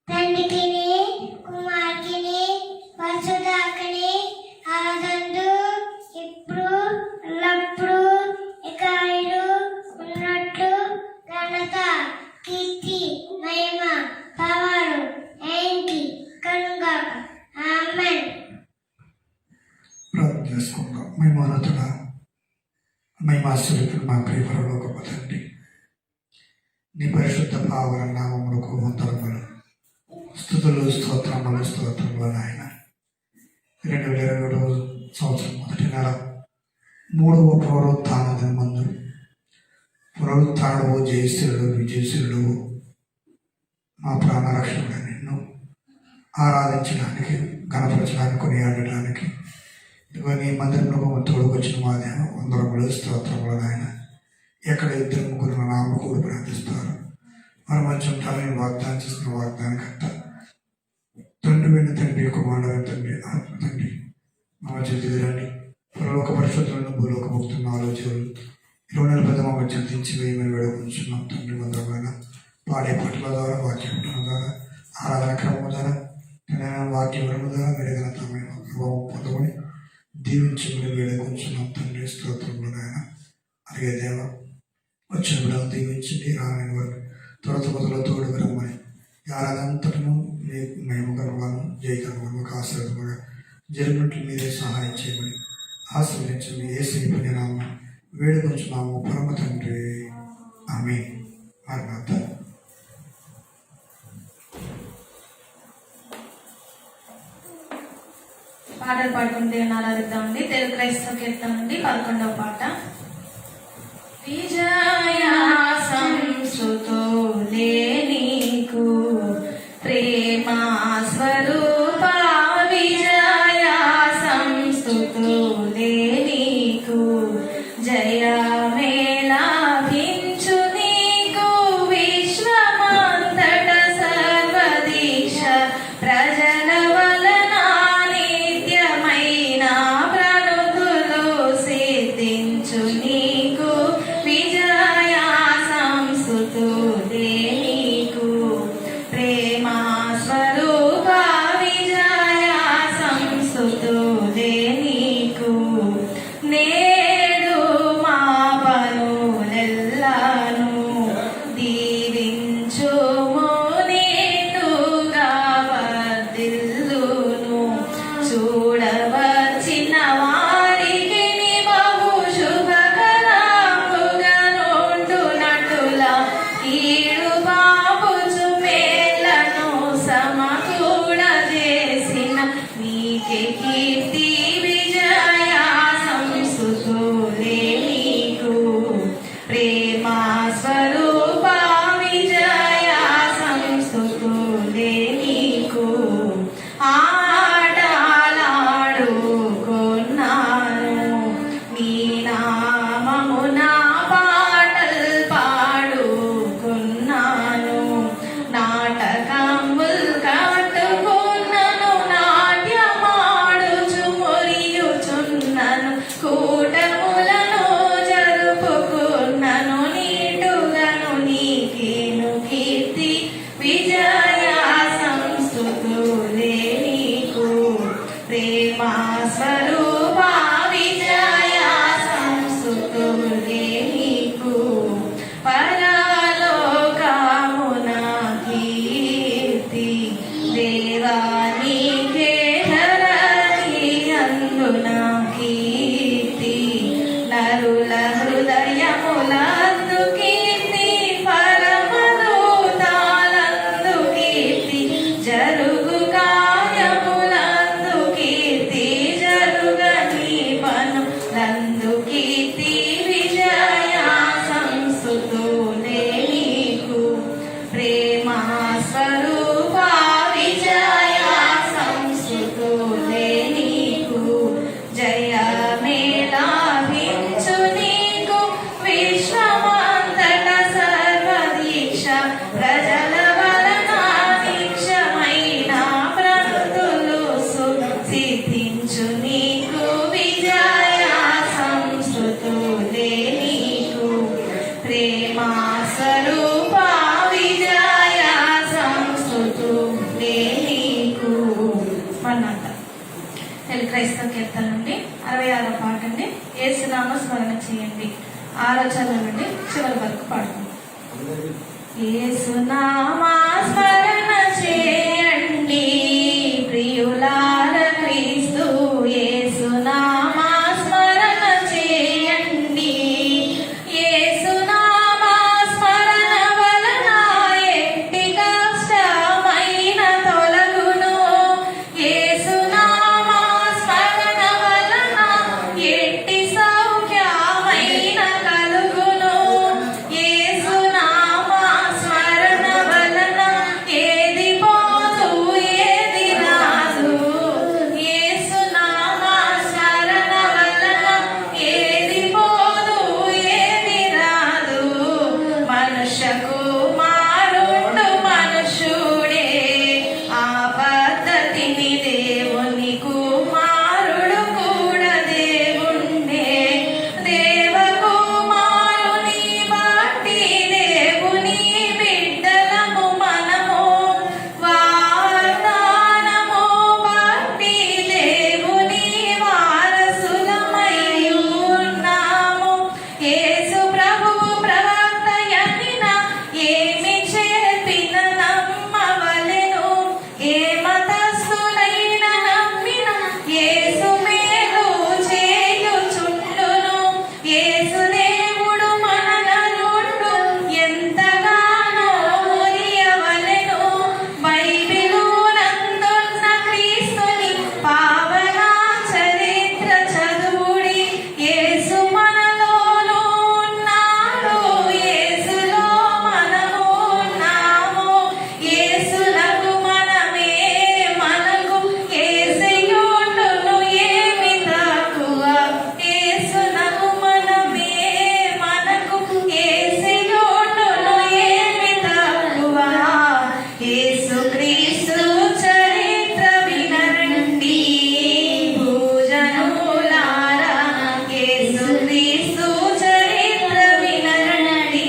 తండ్రికిని కుమార్కిని పరిశుద్ధాత్మని ఆనందు ఇప్పుడు ఎల్లప్పుడు ఇకైలు ఉన్నట్లు ఘనత కీర్తి మహిమ పవరు ఏంటి కనుగాక ఆమేన్. ప్రార్థన చేసుకుందాం. మహిమోన్నతుడా, మహిమాస్వరూపుడు మా ప్రియ పరలోకపు తండ్రి, నీ పరిశుద్ధ పావన నామములకు వందనములు, స్తుతులు, స్తోత్రములు నాయన. 2021 సంవత్సరం మొదటి నెల 3వ పునరుత్థాన దినమందు పునరుత్థానము జయశీలుడు విజయశీలుడు మా ప్రాణరక్షకుడు నిన్ను ఆరాధించడానికి, గణపరచడానికి, కొనియాడడానికి నీ మందిరంలో తోడుకొచ్చిన మా దేవ వందరములు, స్తోత్రములు నాయన. ఎక్కడ ఇద్దరు ముగ్గురు నామ కూడా ప్రార్థిస్తారు మన మధ్య ఉంటారని వాగ్దానం చేసిన వాగ్దానికంత తండ్రి వెండి తండ్రి కుమారుడు తండ్రి ఆత్మ తండ్రి మా మధ్య దిగరండి. పరలోక పరిశుద్ధులను భూలోక భక్తులను ఆలోచనలు 20 నెలల పెద్ద మా మధ్య దించి వేయమని వేడుకుంటున్నాం తండ్రి. వందరమైన పాడే పాటల ద్వారా వాక్యం ద్వారా ఆరాధన క్రమం ద్వారా వాక్యవరము ద్వారా మెరుగైన తమైన ప్రభావం పొందమని దీవించమని వేడుకుంటున్నాం తండ్రి. స్తోత్రంలో నాయన. అలాగే దేవ వచ్చిన బిడ్డలు దీవించండి, రాని వారు త్వరతో తోడుకు రమ్మని ఆరాధంతటను మేము కనుగొను జయకరము ఒక ఆశీర్వదముగా జరిగినట్లు మీరే సహాయం చేయమని ఆశీర్వదించండి. యేసు పుణ్యనామం వేడుకొంచున్నాము పరమ తండ్రి, ఆమేన్. మారనాథ. పాటలు పాడుకుంటే ఆరాధిద్దామండి. తెలుగు క్రైస్తవ కీర్తన నుండి 11వ పాట. విజయ సంస్కృతులే నీకు ప్రేమా స్వరూప, విజయ సంస్కృతులే నీకు జయమేలాభించు నీకు విశ్వమంతట సర్వదీశ ప్రజల వలన నిత్యమైన ప్రణుతులు సిద్ధించు నీకు విజయ సంస్కృతులే నీకు ప్రేమా స్వరూప, విజయ సంస్కృతులే నీకు నేడు మా పనులెల్లాను దీవించుము, నీటుగా వర్ధిల్లును చూడవచ్చిన వారికి బహు శుభకరముగా నుండునటులా కీడు బాపుచు మేలను సమకూడజేసిన నీకే కీర్తి విజయ సంస్కృతులే నీకు ప్రేమా స్వరూప, విజయ సంస్కృతులే నీకు ఆటలాడుకున్నాను నీ నామమున పాటలు పాడుకున్నాను నాటకముల్ కట్టుకున్నను నాట్యమాడుచు మురియుచున్నను కూటములను జరుపుకున్నను నీటుగను నీకేను కీర్తి విజయ సంస్కృతులే నీకు ప్రేమా స్వరూప, విజయ సంస్కృతులే నీకు పరలోకమున కీర్తి దేవా నీకే ధరణి అందున కీర్తి నరుల హృదయములందు కీర్తి పరమదూతాలందు కీర్తి జరుగు కార్యములందు కీర్తి జరుగని పనులందు కీర్తి విజయ సంస్కృతులే నీకు ప్రేమా స్వరూప, విజయ సంస్కృతులే నీకు జయమేలాభించు నీకు విశ్వమంతట సర్వదీశ ప్రజల కీర్తన నుండి 66వ పాట అండి. యేసునామ స్మరణ చేయండి. 6వ చరణం నుండి చివరి వరకు పాడుతుంది. యేసునామ స్మరణ చేయండి ప్రియులార క్రీస్తు యేసునామ స్మరణ చేయండి. యేసునామ స్మరణ వలన ఎట్టి కష్టమైన తొలగును. యేసునామ స్మరణ వలన ఎట్టి సౌఖ్యమైన కలుగును. యేసునామ స్మరణ వలన ఏది పోదు ఏది రాదు. యేసునామ స్మరణ వలన ఏది పోదు ఏది రాదు. మనుష్య కుమారుడు మనుషుడే ఆ పద్ధతిని దేవుని కుమారుడు కూడా దేవుండే. దేవ కుమారుని బట్టి దేవుని బిడ్డలము మనము. వాగ్దానము బట్టి దేవుని వారసులమై ఉన్నాము. యేసు ప్రభువు ప్రవక్త యెహోవా ఏమి చెప్పిన నమ్మవలెను. ఏ మతస్థులైన నమ్మిన యేసు మేలు చేయుచుండును. యేసు దేవుడు మన నరుడు ఎంతగానో మురియవలెను. బైబిలు నందున్న క్రీస్తుని పావన చరిత్ర చదువుడి. యేసు మనలోను ఉన్నాడు. యేసులో మనము ఉన్నాము. యేసునకు మనమే మనకు యేసయ్యుండును ఏమి తక్కువ. యేసునకు మనమే మనకు యేసయ్యుండును ఏమి తక్కువ. యేసుక్రీస్తు చరిత్ర వినరండి భూజనులారా. యేసుక్రీస్తు చరిత్ర వినరండి.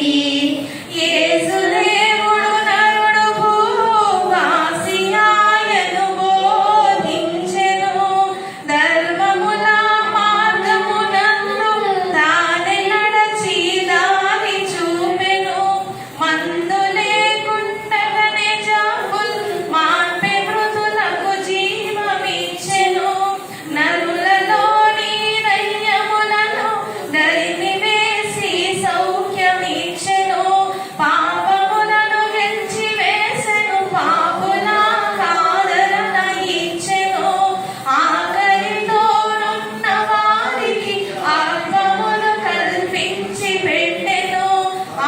యేసు దేవుడు నరుడు భూవాసియాయను బోధించెను. ధర్మముల మార్గమునందు తానే నడచి దారి చూపెను. మందు లేకుండగనే జాబుల్ మాన్పే మృతులకు జీవమిచ్చెను. నరులలోని దయ్యములను దరిమి వేసి సౌఖ్యమిచ్చెను. పాపములను గెలిచి వేసెను. పాపుల ఆదరణ ఇచ్చెను. ఆకలితోనున్న వారికి ఆత్మమును కల్పించి పెట్టెను.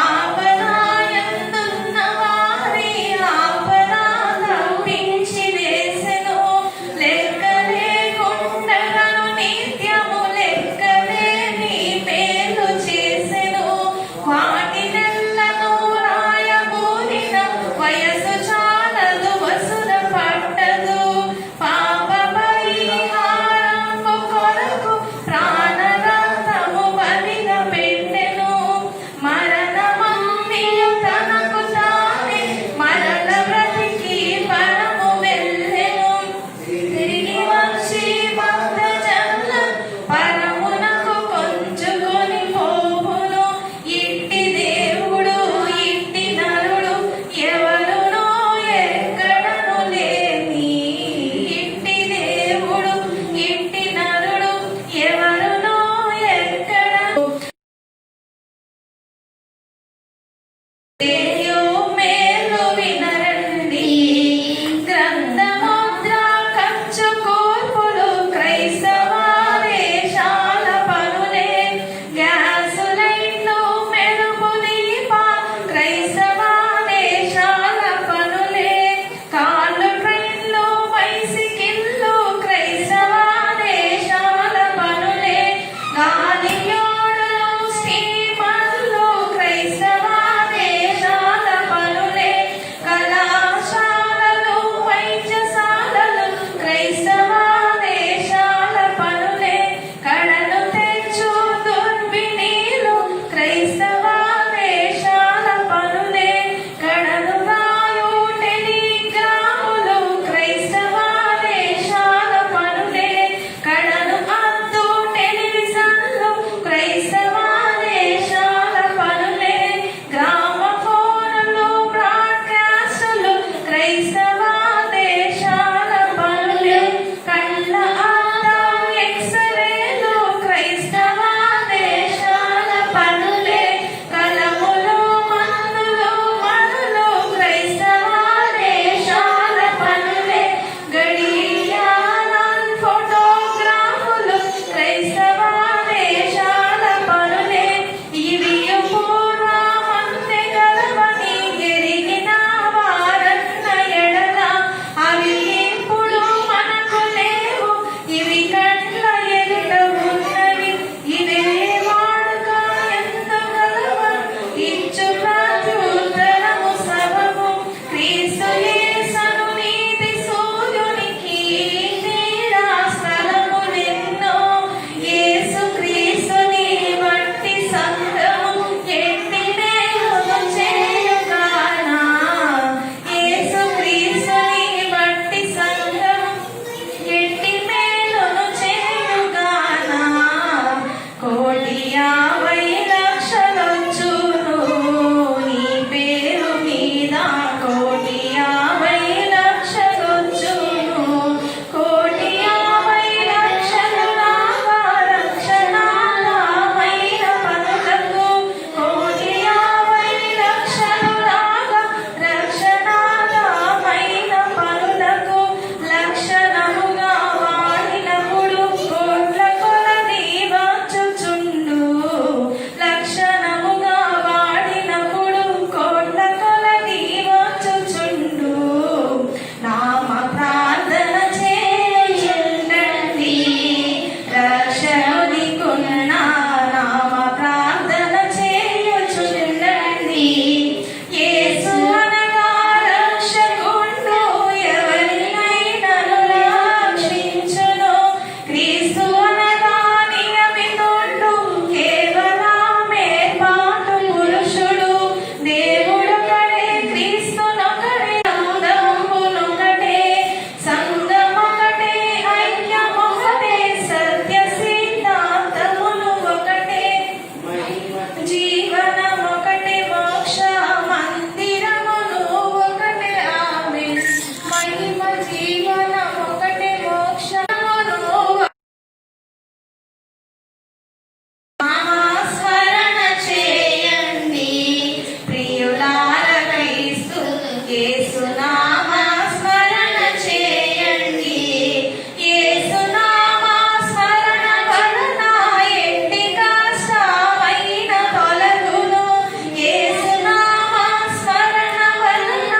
ఆపదాయందున్న వారి ఆపద తప్పించి వేసెను. లెక్క లేకుండగను నిత్యము లెక్కలేని మేలు చేసెను. వాటినెల్లను రాయబూనిన వయసు చాలదు వసుద పట్టదు. పాప పరిహారంబు కొరకు ప్రాణరక్తము బలిగా పెట్టెను. మరణమమ్మియు తనకు తానే మరల బ్రతికి పరము వెళ్ళెను. తిరిగి వచ్చి భక్తజనుల పరమునకు కొంచుకొని పోవును. ఇట్టి దేవుడు ఇట్టి నరుడు ఎవరును యేసునామ స్మరణ చేయండి. యేసునామ స్మరణ వలన ఎట్టి కష్టమైన తొలగును. యేసునామ స్మరణ వలన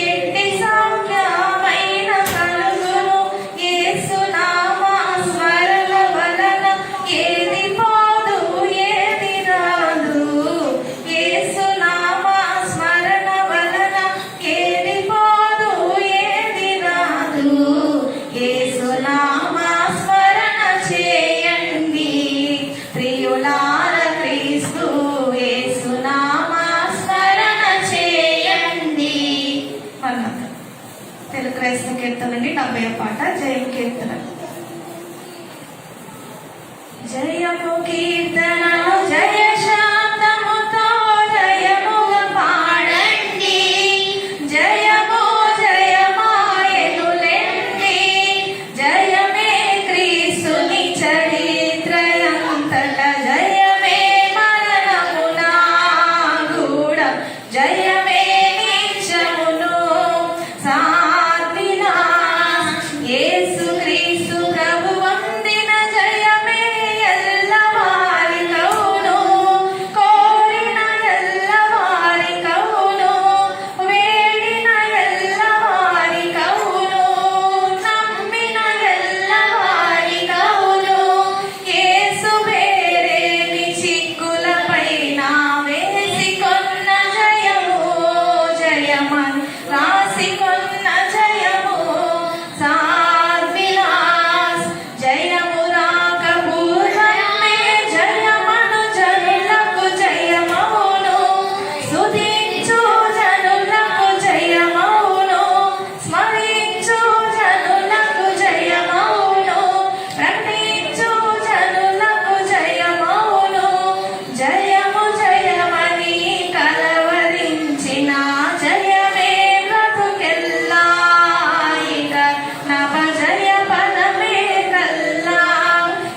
ఎట్టి సౌఖ్యమైన కలుగును. యేసునామ స్మరణ వలన ఏది పోదు ఏది రాదు. యేసునామ స్మరణ వలన ఏది పోదు ఏది రాదు. యేసునామ స్మరణ చేయండి. ప్రియులార క్రీస్తు యేసునామ స్మరణ చేయండి. మరొక తెలుగు క్రైస్తవ కీర్తనండి 70వ పాట జయం కీర్తన. జయము కీర్తనలు జయ శాంతముతో జయముగా పాడండి. జయము జయమాయనులెండి. జయమే క్రీస్తుని చరిత్రయంతట. జయమే మరణమునా గూఢ. జయమే నిత్యమును సాధ్వినా. యేసు క్రీస్తు ప్రభు వందిన జయమే ఎల్లవారి కౌను. కోరిన ఎల్లవారి కౌను. వేడిన ఎల్లవారి కౌను. నమ్మిన ఎల్లవారి కౌను. యేసు పేరేమి చిక్కులపైన వేసికొన్న జయము. జయమని రాసికొన్న జయము. సాధ్విలాస్ జయము రాక పూర్వమే జయమను జనులకు జయమౌను. స్తుతించు జనులకు జయమౌను. స్మరించు జనులకు జయమౌను. ప్రకటించు జనులకు జయమౌను. జయము జయమని కలవరించిన జయమే బ్రతుకెల్లా. ఇక నవ జయ పదమే కల్లా.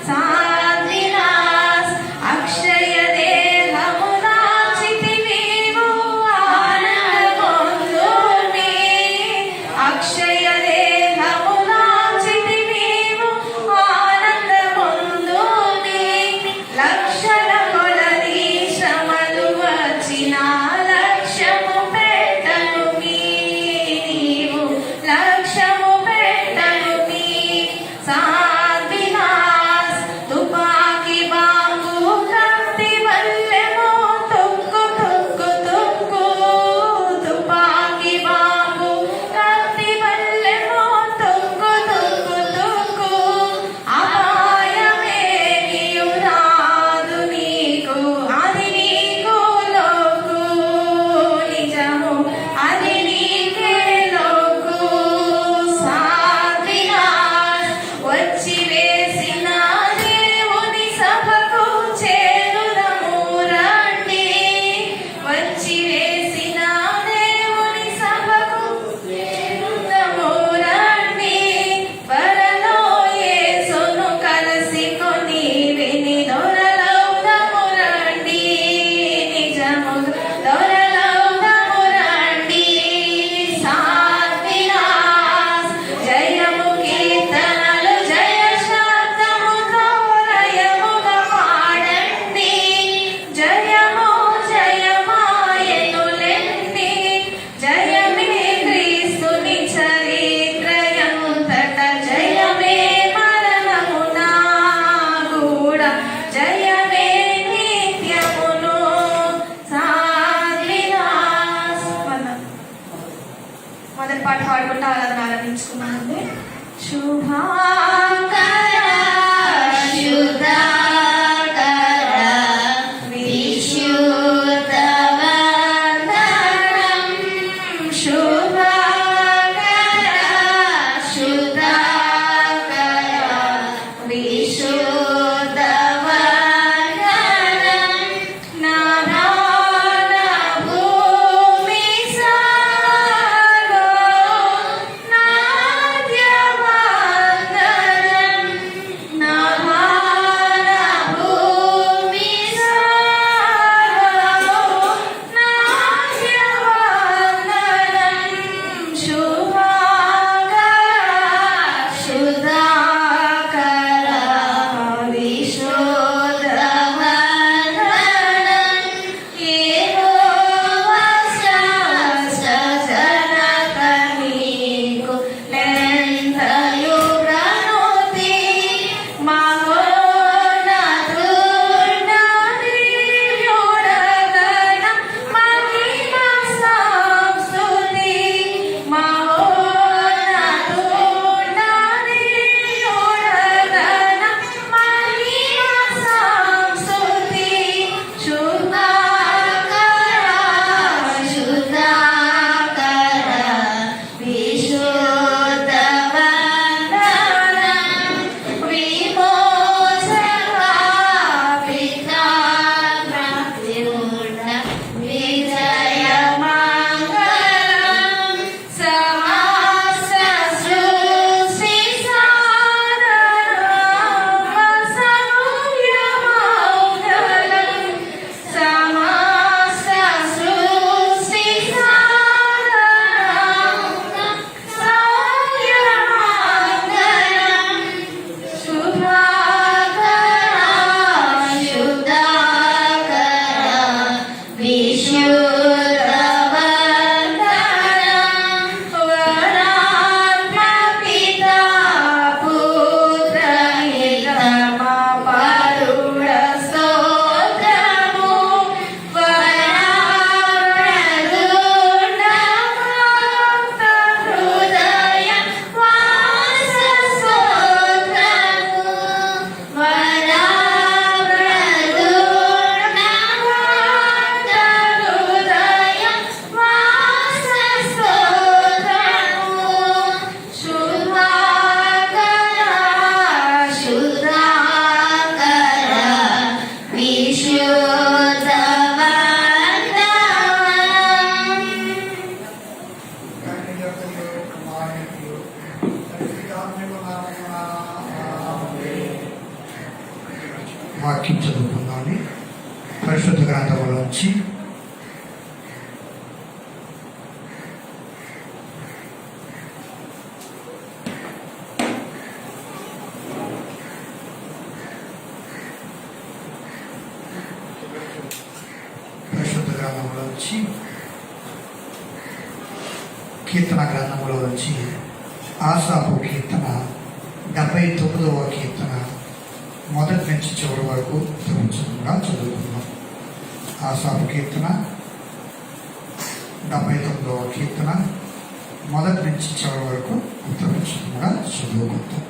సాధ్విలాస్ అక్షయ దేహమునాచితి నీవు ఆనందమొందుని. అక్షయ దేహమునాచితి నీవు ఆనందమొందుని. లక్షల కొలది శ్రమలు వచ్చిన లక్ష్యము పెట్టను నీవు. లక్ష్యము పెట్టను నీ. సాధ్విలాస్ తుపాకి బాంబు కత్తి వల్లెమో తుక్కు తుక్కు తుక్కు. తుపాకి బాంబు కత్తి వల్లెమో తుక్కు తుక్కు తుక్కు. అపాయమేమియు రాదు నీకు. అది నీకు లోకు. నిజము అది నీకే లోకు. సాధ్విలాస్ వచ్చి వేసిన దేవుని సభకు చేరుదము రండి. వచ్చి వేసిన దేవుని సభకు చేరుదము రండి. త్వరలో యేసును కలుసుకొని విని దొరలవుదము రండి. నిజము దొరలవుదము రండి. సాధ్విలాస్ జయము కీర్తనలు జయ శాంతముతో లయముగా పాడండి. జయము జయమాయనులెండి. జయమే క్రీస్తుని చరిత్రయంతట. జయమే మరణమునా గూఢ. జయమే నిత్యమును సాధ్విలాస్. మొదటి పాట పాడుకుంటూ ఆరాధన ఆరంభించుకున్నామండి. శుభాకర శుద్ధాకర విశుద్ధవందనం. శుభాకర శుద్ధాకర విశుద్ధవందనం. నా ప్రాణ భూమి సాగో నాద్యవందనం. నా ప్రాణ వాక్యం చదువుకుందామని పరిశుద్ధ గ్రంథంలోంచి కీర్తన గ్రంథంలో వచ్చి ఆసాపు కీర్తన 79వ కీర్తన మొదటి నుంచి చివరి వరకు సంవత్సరంగా చదువుకుందాం. ఆసాపు కీర్తన 79వ కీర్తన మొదటి నుంచి చివరి వరకు ఉత్తరించడంగా చదువుకుందాం.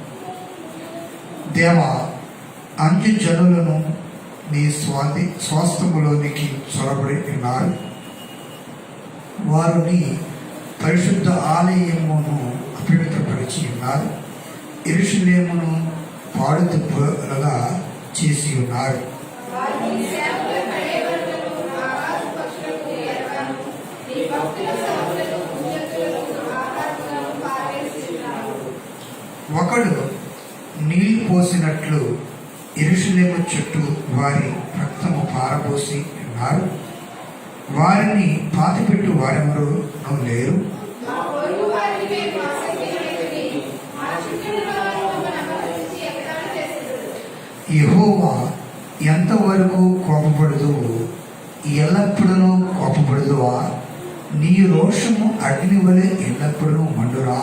దేవా, అన్ని జనులను నీ స్వాస్థ్యములోనికి చొరబడి ఉన్నారు. వారు నీ పరిశుద్ధ ఆలయమును అపవిత్రపరిచి ఉన్నారు. యెరూషలేమును పాడుదిబ్బలుగా చేసి ఉన్నారు. ఒకడు నీళ్లు పోసినట్లు యెరూషలేము చుట్టూ వారి రక్తము పారబోసి ఉన్నారు. వారిని పాతిపెట్టు వారెవరూ లేరు. యెహోవా ఎంతవరకు కోపపడదు, ఎల్లప్పుడూ కోపపడదువా? నీ రోషము అగ్ని వలె ఎల్లప్పుడూ మండురా.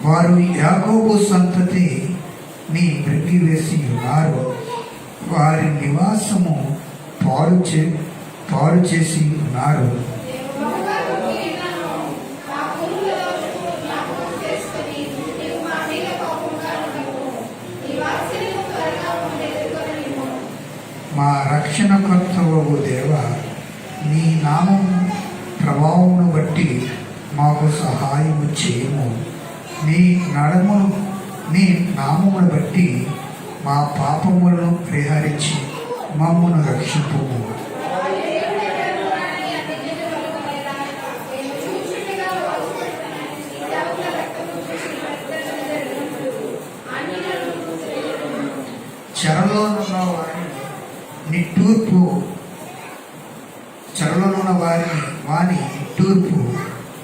వారు యాకోబు సంతతి నీ మృంగివేసి ఉన్నారు. వారి నివాసము పాడు చేసి ఉన్నారు. మా రక్షణకర్తవు దేవా, నీ నామము ప్రభావమును బట్టి మాకు సహాయము చేయము. నీ నామమును బట్టి మా పాపములను పరిహరించి మమ్మను రక్షింపుము. చెరలోనున్న వాని నిట్టూర్పు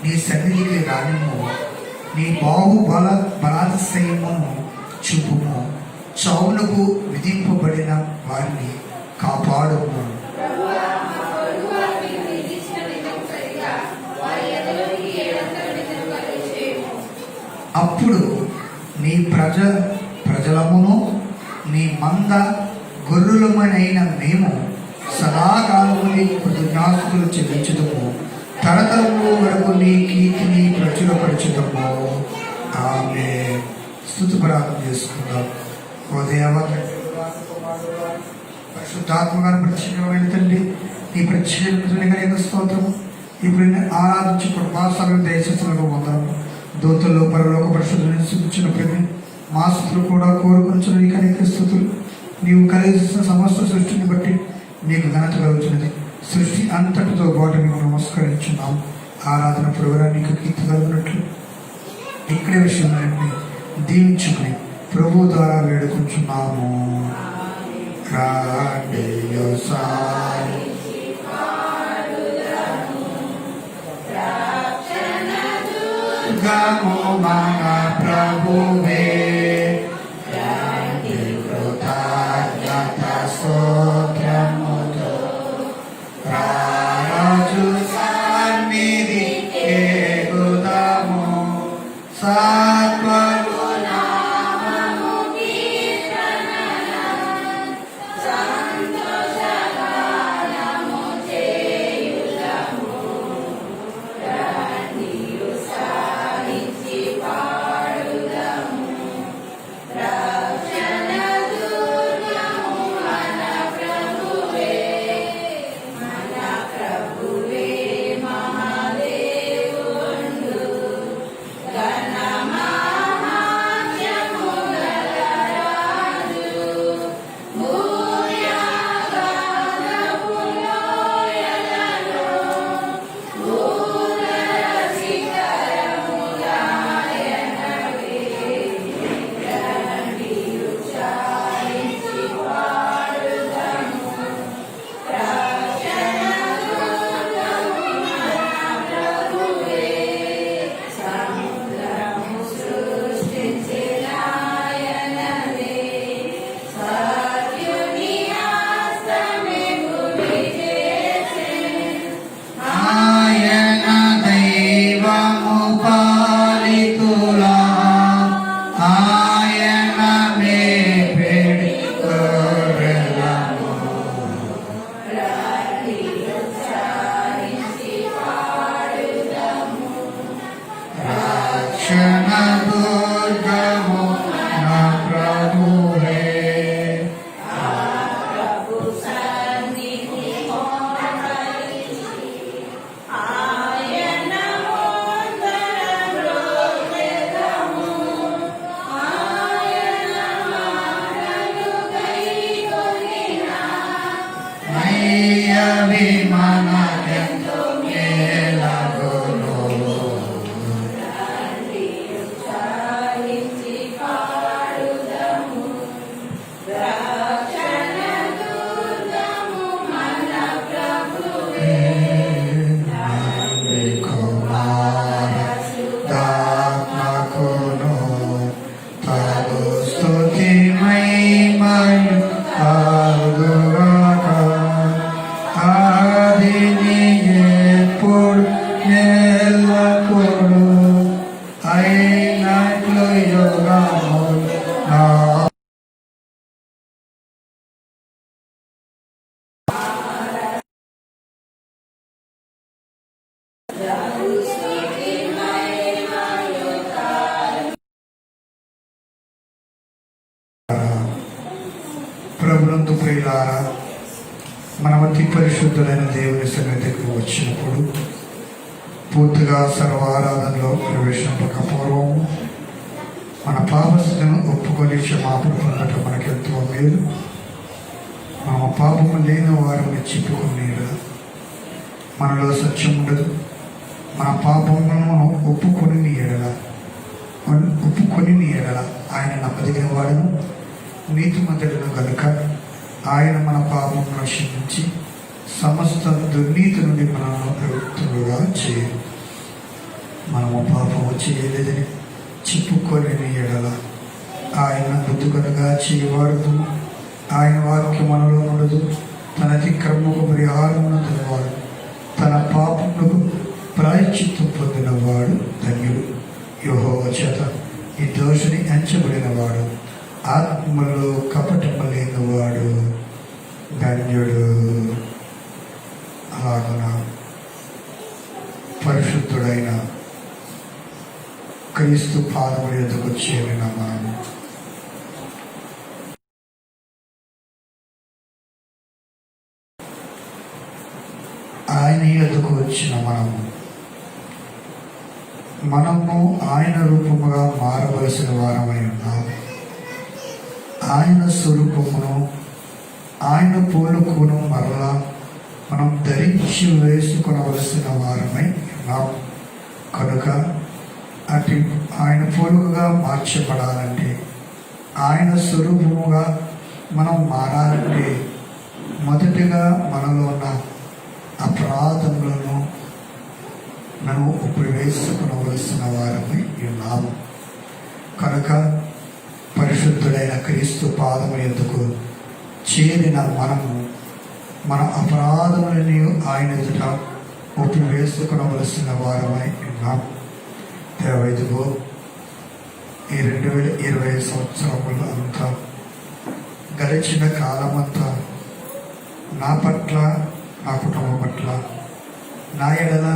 నీ సన్నిధికి రానిము. నీ బలాతిశయమును చూపుము. చావులకు విధింపబడిన వారిని కాపాడుము. అప్పుడు నీ ప్రజలమును నీ మంద గొర్రెలమునైన మేము సదాకాలముని కృతజ్ఞాస్తులు చెల్లించుదము. తరతరముల వరకు నీ కీర్తిని ప్రచురపరచుదము. ఆమె స్తుతి ప్రార్థన చేసుకుందాం. ఓ దేవా, పరిశుద్ధాత్మగారు ప్రత్యేకమైన తండ్రి, నీ ప్రత్యేక స్తోత్రము. ఇప్పుడు ఆరాధించి కృపాసాగరం దయచేస్తులకు వందనము. దూతల్లో పరలోక పరిశుద్ధులను సూచించిన ప్రతి మా స్థుతులు కూడా కోరుకొంచిన నీకు అనేక స్థుతులు. నీవు కలిగిస్తున్న సమస్త సృష్టిని బట్టి నీకు ఘనత కలుగుతున్నది. సృష్టి అంతటితో పాటు మేము నమస్కరించున్నాం. ఆరాధన పురుగు నీకు కీర్తి కలుగునట్లు ఇక్కడే విషయాన్ని దీవించుకుని ప్రభు ద్వారా వేడుకుంటున్నాము. ప్రభువే ప్రభునందు ప్రియులారా, మనం అతి పరిశుద్ధులైన దేవుని సన్నిధికి వచ్చినప్పుడు పూర్తిగా సర్వారాధనలో ప్రవేశింపక పూర్వం మన పాపస్థితిని ఒప్పుకొని క్షమాపణ పొందటం మనకెంతో మేలు. మన పాపము లేని వారిని చెప్పుకునేలా మనలో సత్యం ఉండదు. మన పాపములను మనం ఒప్పుకొని ఎడల ఆయన నమ్మదగిన వాడును నీతిమంతుడును కనుక ఆయన మన పాపములను క్షమించి సమస్త దుర్నీతి నుండి మనల్ని ప్రవృత్తులుగా చేయరు. మనము పాపము చేయలేదని చెప్పుకొని ఎడల ఆయన బుద్ధుకనుగా చేయవాడదు. ఆయన వాక్యం మనలో ఉండదు. తన అతిక్రమకు పరిహారమునందునవాడు, తన పాపములకు ప్రాయశ్చిత్తం పొందినవాడు ధన్యుడు. యెహోవా చేత ఈ దోషిని ఎంచబడినవాడు, ఆత్మలో కపటము లేనివాడు ధన్యుడు. అలాగున పరిశుద్ధుడైన క్రీస్తు పాదముల యొద్దకు చేరిన మనము ఆయన యొద్దకు వచ్చిన మనము ఆయన రూపముగా మారవలసిన వారమై ఉన్నాము. ఆయన స్వరూపమును ఆయన పోలుకును మరలా మనం ధరించి వేసుకొనవలసిన వారమై ఉన్నాము. కనుక అటు ఆయన పోలుకగా మార్చబడాలంటే, ఆయన స్వరూపముగా మనం మారాలంటే మొదటిగా మనలో ఉన్న అపరాధములను మనం ఇప్పుడు వేసుకునవలసిన వారమై ఉన్నాము. కనుక పరిశుద్ధుడైన క్రీస్తు పాదము యొద్దకు చేరిన మనము మన అపరాధములని ఆయన ఎదుట ఒప్పి వేసుకునవలసిన వారమై ఉన్నాము. దేవైదుగో ఈ 2020 సంవత్సరములు అంతా గడిచిన కాలమంతా నా పట్ల, నా కుటుంబం పట్ల, నా ఎడల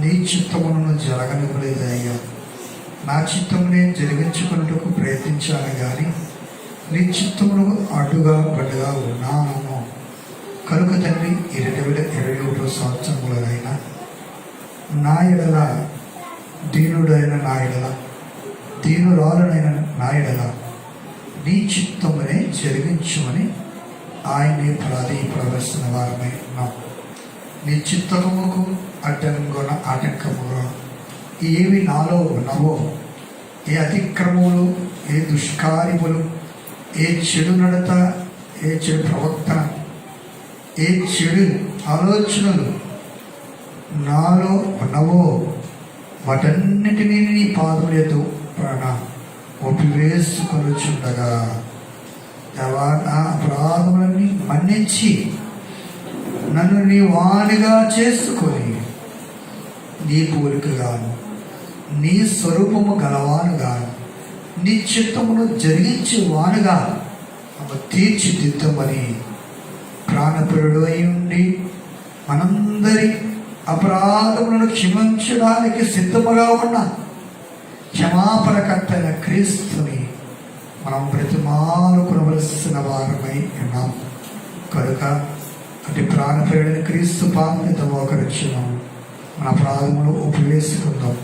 నీ చిత్తమును జరగనివ్వలేదయ్యా. నా చిత్తమునే జరిగించుకున్నట్టుకు ప్రయత్నించాను కానీ నీ చిత్తమును అడ్డుగా బడ్డుగా ఉన్నాను. కనుక తండ్రి ఈ 2021 సంవత్సరములైనా నా ఎడల దీనుడైన నా ఎడల, దీనురాలునైన నా ఎడల నీ చిత్తమునే జరిగించమని ఆయన్ని ప్రాధేయపడవలసిన వారమై ఉన్నాం. నీ చిత్తముకు ఆటంకముగా ఏవి నాలో ఉన్నవో, ఏ అతిక్రమములు, ఏ దుష్కార్యములు, ఏ చెడు నడత, ఏ చెడు ప్రవర్తన, ఏ చెడు ఆలోచనలు నాలో ఉన్నవో వాటన్నిటినీ నీ పాదములతో ఒప్పివేసుకొనుచుండగా నా అపరాధములన్నీ మన్నించి నన్ను నీ వానిగా చేసుకొని నీ పోలికగాను, నీ స్వరూపము గలవానుగాను, నీ చిత్తమును జరిగించేవానుగా తీర్చిదిద్దమని ప్రాణప్రియుడు అయి ఉండి మనందరి అపరాధములను క్షమించడానికి సిద్ధముగా ఉన్న క్షమాపణకర్తైన క్రీస్తుని మనం బ్రతిమాలుకొనవలసిన వారమై ఉన్నాం. కనుక అటు ప్రాణప్రియుడైన క్రీస్తు పాదముతో మోకరించున్నాం. మన ప్రాణములు ఉపవేసుకుందాం.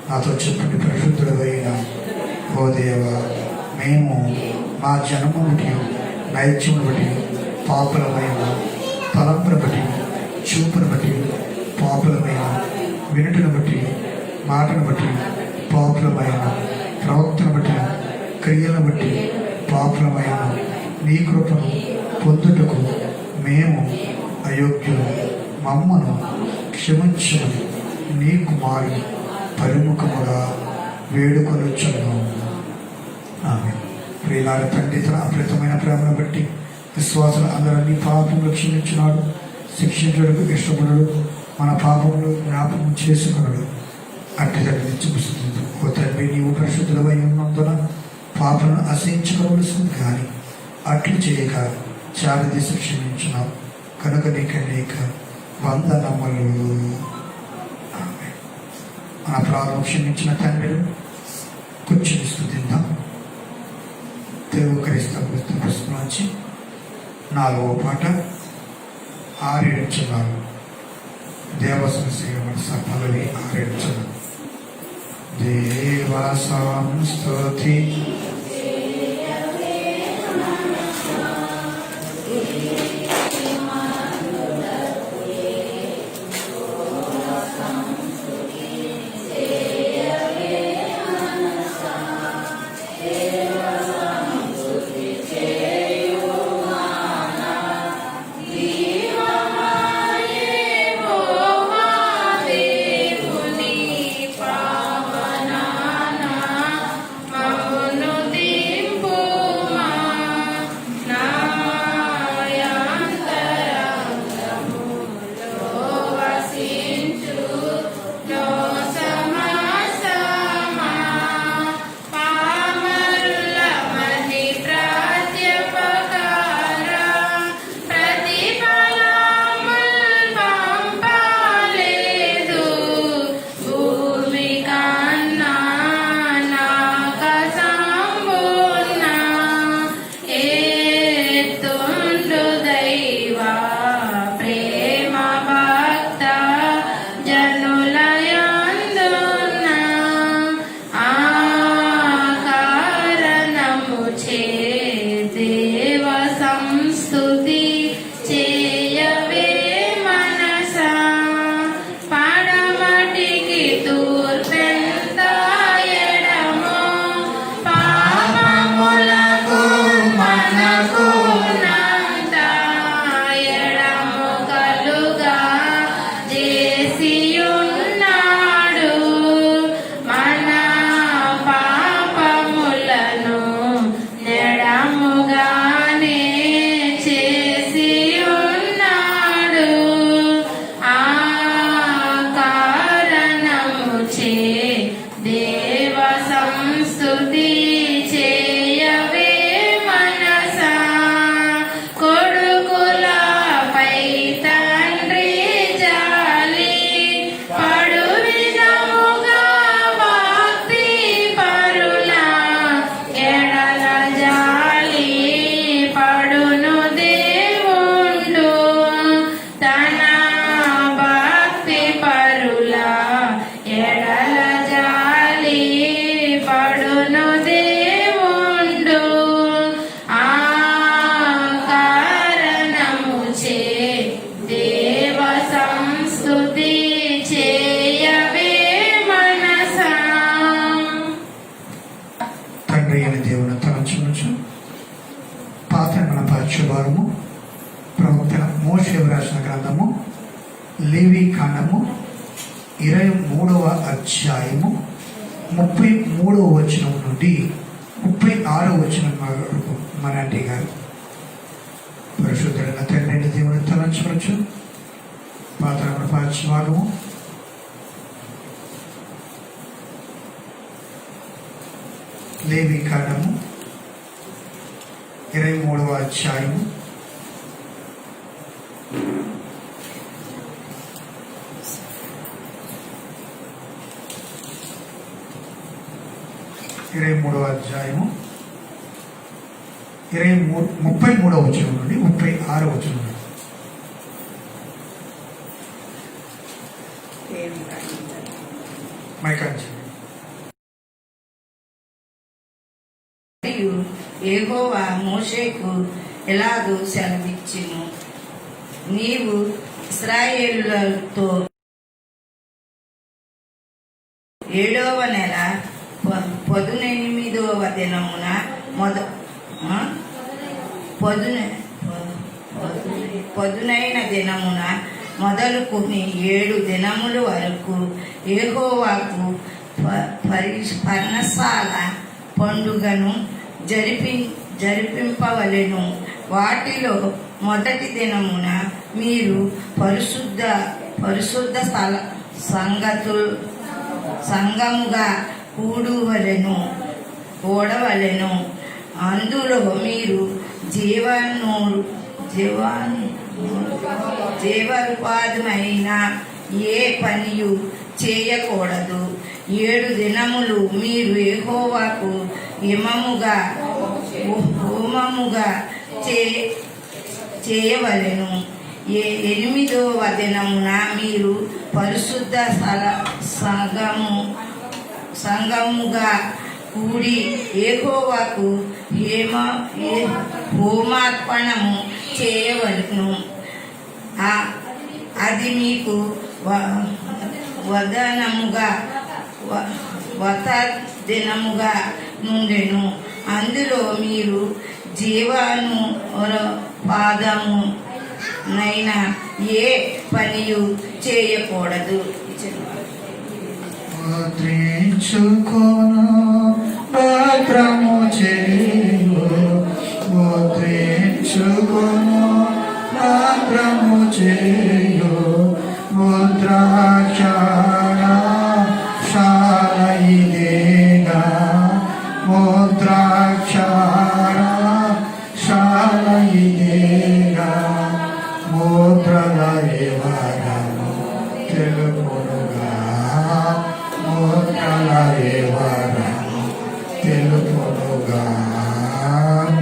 నాతో చెప్పండి. పరిశుద్ధుడైన ఓ దేవ, మేము మా జన్మను బట్టి, నైత్యమును బట్టి పాపులమైన, తలంపును బట్టి, చూపును బట్టి పాపులమైన, వినుటను బట్టి, మాటను బట్టి పాపులమైన, ప్రవక్తను బట్టి, క్రియలను బట్టి పాపులమైన నీ కృపను పొందుటకు మేము అయోగ్యులు. మమ్మను క్షమించమని నీ కుమారుని పరిముఖముగా వేడుకొనుచున్నాము. ఆమేన్. ప్రియులారా, తండ్రి తన అప్రతమైన ప్రేమను బట్టి విశ్వాసులు అందరూ పాపములు క్షమించున్నాడు, శిక్షించడానికి ఇష్టపడడు, మన పాపములు జ్ఞాపకం చేసుకున్నాడు. అట్టి తండ్రి చూపిస్తుంది. ఓ తండ్రి, నీవు పరిశుద్ధులమై ఉన్నందున పాపలను అసహించుకోవలసింది, కానీ అట్లు చేయక చారదీసి క్షమించున్నావు. కనుక నీకు అనేక వందనములు. మన అపరాధం క్షమించిన తండ్రి కూర్చుని స్థుతిద్దాం. తెలుగు క్రైస్తవ పుస్తకం నుంచి 4వ పాట 6-7 చదవాలి. దేవసంశ్రీ పల్లవి 6-7 చదవాలి. దేవ సంస్తుతి పాఠ్యభాగము ప్రవక్త మోషే రాసిన గ్రంథము లేవి కాండము 23వ అధ్యాయము 33వ వచనం నుండి 36వ వచనం వరకు మన ఆంటీ గారు పరిశుద్ధుడైన తండ్రి దేవుని తలంచవచ్చు. పాఠ్యభాగము లేవి కాండము 23వ అధ్యాయము 33వ అధ్యాయము 33వ వచనం నుండి 36వ వచనం నుండి. యెహోవా మోషేకు ఎలాగూ సెలవిచ్చెను, నీవు ఇశ్రాయేలులతో 7వ నెల 18వ దినమున పొదునైన దినమున మొదలుకొని 7 దినముల వరకు యెహోవాకు పర్ణశాల పండుగను జరిపింపవలెను. వాటిలో మొదటి దినమున మీరు పరిశుద్ధ సంఘముగా కూడవలెను. అందులో మీరు జీవరూపాధమైన ఏ పనియు చేయకూడదు. 7 దినములు మీరు యెహోవాకు హోమముగా చేయవలెను. 8వ దినమున మీరు పరిశుద్ధ సంఘముగా కూడి యెహోవాకు హోమార్పణము చేయవలెను. అది మీకు వత దినముగా నుండెను. అందులో మీరు జీవాను పాదము నైనా ఏ పనియు చేయకూడదు. ముద్రించుకొను భద్రము చేయు, ముద్రించుకొను భద్రము చేయు, ముద్రాక్షరాల ఇదేగా, ముద్రాక్షరాల ఇదేగా, ముద్రల వరము తెలుపునుగా, ముద్రల వరము తెలుపునుగా.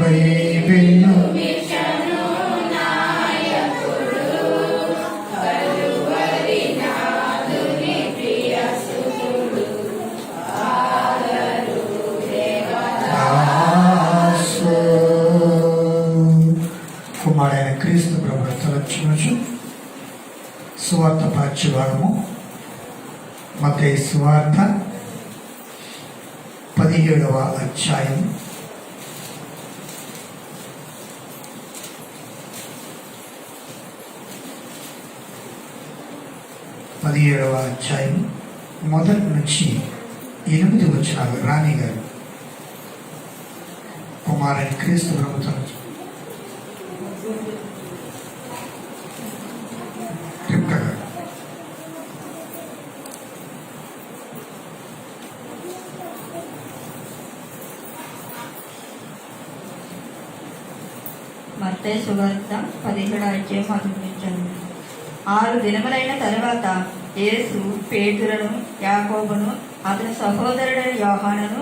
బైబిలు కుమారుడైన క్రీస్తు ప్రభువును తలచుకొనుచు సువార్త పాఠ్యభాగము మత్తయి సువార్త 17వ అధ్యాయం 17వ అధ్యాయం మొదటి నుంచి 8 వచనాలు. రాణి గారు కుమారుడైన క్రీస్తు ప్రభువును తలచు మత్తయి సువార్త 17వ అధ్యాయం మొదటి నుంచి. 6 దినములైన తరువాత యేసు పేతురును, యాకోబును, అతని సహోదరుడైన యోహానును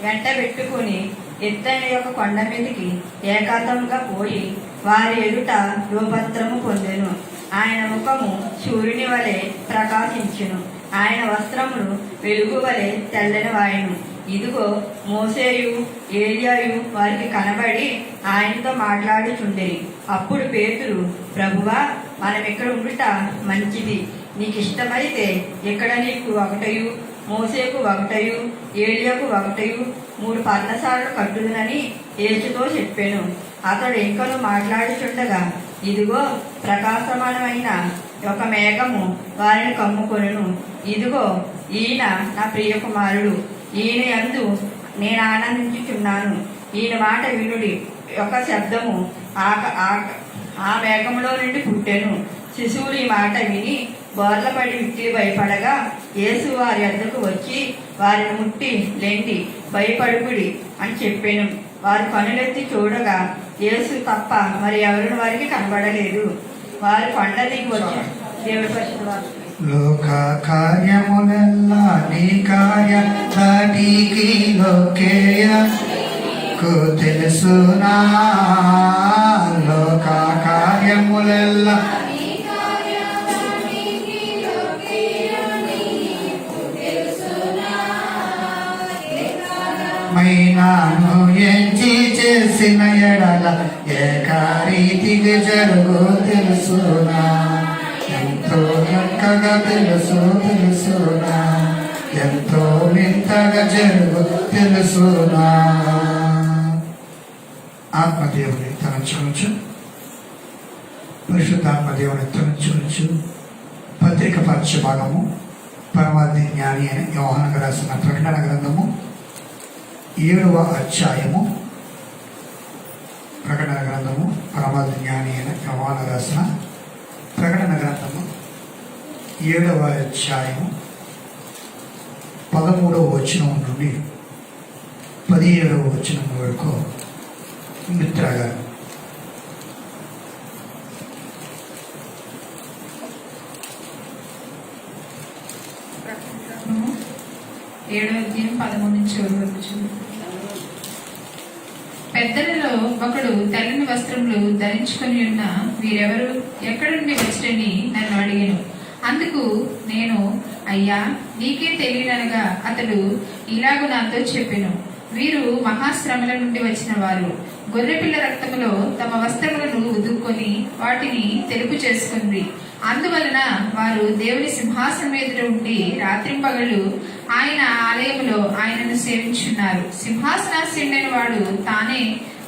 వెంటబెట్టుకుని ఎత్తైన యొక్క కొండ మీదకి ఏకాంతముగా పోయి వారి ఎదుట రూపత్రము పొందెను. ఆయన ముఖము సూర్యుని వలె ప్రకాశించును, ఆయన వస్త్రములు వెలుగు వలె తెల్లని వాయును. ఇదిగో మోసేయు ఏలియాయు వారికి కనబడి ఆయనతో మాట్లాడుచుండేది. అప్పుడు పేతురు, ప్రభువా, మనం ఇక్కడ ఉండుట మంచిది. నీకు ఇష్టమైతే ఇక్కడ నీకు ఒకటయు, మోసేకు ఒకటయు, ఏలియాకు ఒకటయు 3 పర్ణశాలలు కట్టుదునని యేసుతో చెప్పాను. అతడు ఇంకను మాట్లాడుచుండగా ఇదిగో ప్రకాశమానమైన ఒక మేఘము వారిని కమ్ముకొనును. ఇదిగో ఈయన నా ప్రియ కుమారుడు, ఈయన యందు నేను ఆనందించుచున్నాను. ఈయన మాట వినుడి. ఒక శబ్దము ఆ మేఘములో నుండి పుట్టెను. శిశువులు ఈ మాట విని బోర్లపడి విట్టి భయపడగా యేసు వారి వద్దకు వచ్చి వారిని ముట్టి లెండి, భయపడుకుడి అని చెప్పాను. వారు కనులెత్తి చూడగా యేసు తప్ప మరి ఎవరిని వారికి కనబడలేదు. వారు కొండ దిగి వచ్చి దేవుడి పరిశుద్ధ లోక కార్యములెల్లా నీ కార్య దాటికి లోకేయకు తెలుసునా, లోక కార్యములెల్లా మైనాను ఎంచి చేసిన ఎడల ఏకారీతికి జరుగు తెలుసునా, ఎంతో చక్కగా తెలుసునా, ఎంతో వింతగా జరుగు తెలుసునా. ఆత్మదేవుని తలంచుకొనుచు, పరిశుద్ధాత్మదేవుని తలంచుకొనుచు పత్రిక పాఠ్యభాగము పరమార్థి జ్ఞాని అయిన యోహానుకు రాసిన ప్రకటన గ్రంథము 7వ అధ్యాయము. ప్రకటన గ్రంథము పరమార్థి జ్ఞాని అయిన యోహాను రాసిన ప్రకటన గ్రంథము 7వ అధ్యాయము 13వ వచనం నుండి 17వ వచనం వరకు మిత్ర గారు. చివరి వరకు చూడండి. పెద్దలలో ఒకడు తెల్లని వస్త్రములు ధరించుకొని ఉన్న వీరెవరు, ఎక్కడి నుండి వచ్చిరని నన్ను అడిగాను. అందుకు నేను, అయ్యా నీకే తెలియననగా అతడు ఇలాగూ నాతో చెప్పెను, వీరు మహాశ్రమల నుండి వచ్చిన వారు. గొర్రెపిల్ల రక్తములో తమ వస్త్రములను ఉదుక్కొని వాటిని తెలుపు చేసుకుంది. అందువలన వారు దేవుని సింహాసనం ఎదుట ఉండి రాత్రింపగళ్ళు ఆయన ఆలయములో ఆయనను సేవించున్నారు. సింహాసనాసీనుడైన వాడు తానే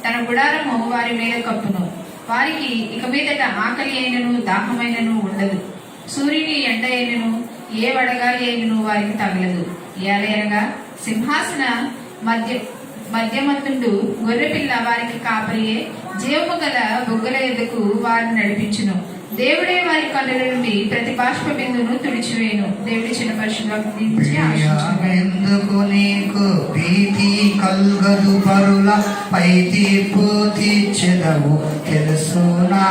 తన గుడారము వారి మీద కప్పును. వారికి ఇక మీదట ఆకలి అయినను దాహమైనను ఉండదు. సూర్యుని ఎండ అయినను ఏ వడగాలి అయినను వారికి తగలదు. ఏలయనగా సింహాసన మధ్యమందుండు గొర్రెపిల్ల వారికి కాపరియే. జీవము గల బొగ్గల ఎద్దకు వారిని నడిపించును. దేవుడే వారి కళ్ళ నుండి ప్రతి బాష్ప బిందును తుడిచివేయను. దేవుడి చిన్న ఎందుకు నీకు భీతి కల్గదు, పరుల పై తీర్పు తీర్చెదవు తెలుసునా.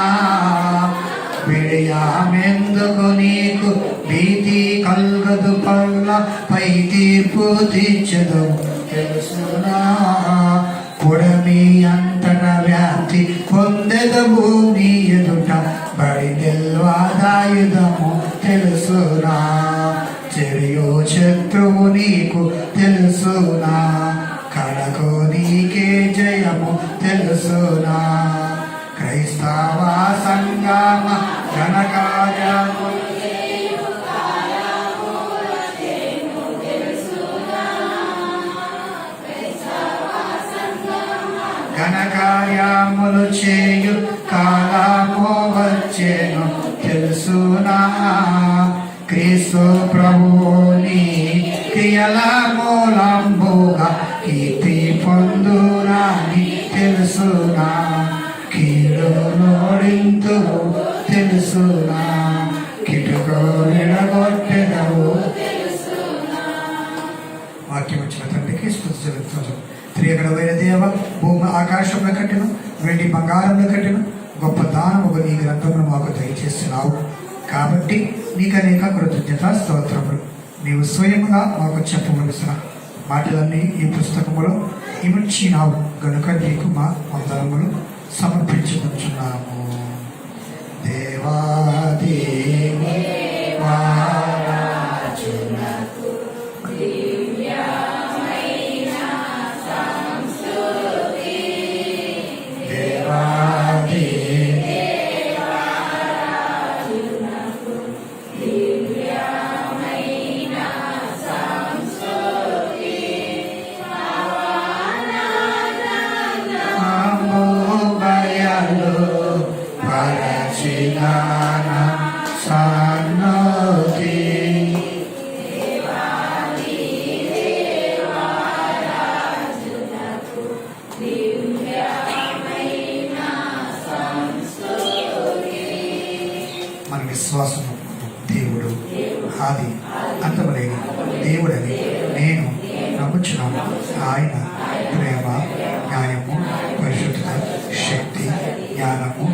విడియామెందుకు నీకు భీతి కల్గదు, పరుల పై తీర్పు తీర్చెదవు తెలుసునా. పుడమి అంతట వ్యాప్తి పొందెదవు, నీ ఎదుట బడి నిల్వాదాయుధము తెలుసునా. చెరియో శత్రువు నీకు తెలుసునా, కడకు నీకే జయము తెలుసునా. క్రైస్తవ సంగమ ఘనకార్యము ఘనకార్యములు చేయు కాలము వచ్చెను తెలుసునా. క్రీస్తు ప్రభువుని క్రియల మూలంబుగా కీర్తి పొందునాని తెలుసునా. కీడు నోడింతువు తెలుసునా, కిటుకు విడగొట్టెదవు. వాక్యం వచ్చిన తండ్రికి స్తుతి చెల్లించు. త్రియగడవైన దేవ, భూమి ఆకాశంలో కట్టిన వెండి బంగారంలో కట్టిన గొప్ప దానముగా నీ గ్రంథమును మాకు దయచేస్తున్నావు. కాబట్టి నీకు అనేక కృతజ్ఞత స్తోత్రములు. నీవు స్వయంగా మాకు చెప్పవలసిన మాటలన్నీ ఈ పుస్తకములో ఇమిడ్చినావు గనుక నీకు మా వందనములు సమర్పించుకుంటున్నాము. దేవాదేవి మన విశ్వాసము దేవుడు ఆది అంతమలేని దేవుడని నేను నమ్ముచున్నాను. ఆయన ప్రేమ, న్యాయము, పరిశుద్ధత, శక్తి, జ్ఞానము,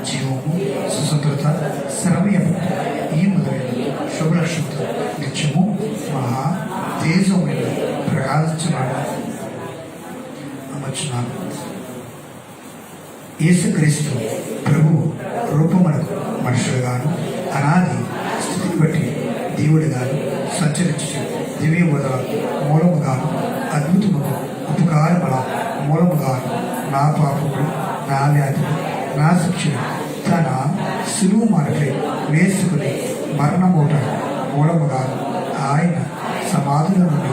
జీవము, సుసంతృత, శ్రమయము, ఈ మొదలైన శుభలక్షణతో నిత్యము మహా తేజమైన ప్రకాశించబడి నమ్ముచున్నాను. యేసుక్రీస్తు ప్రభువు రూపమునకు మనుషులుగాను అనాది స్థితిని బట్టి దేవుడిగాను సంచరించు దివ్య బోధ మూలముగాను అద్భుతముగా ఉపకారముల మూలముగాను నా పాపములు, నా వ్యాధులు, నా శిక్షను తన సులువు మాటపై వేసుకుని మరణమూట మూలముగాను ఆయన సమాధుల నుండి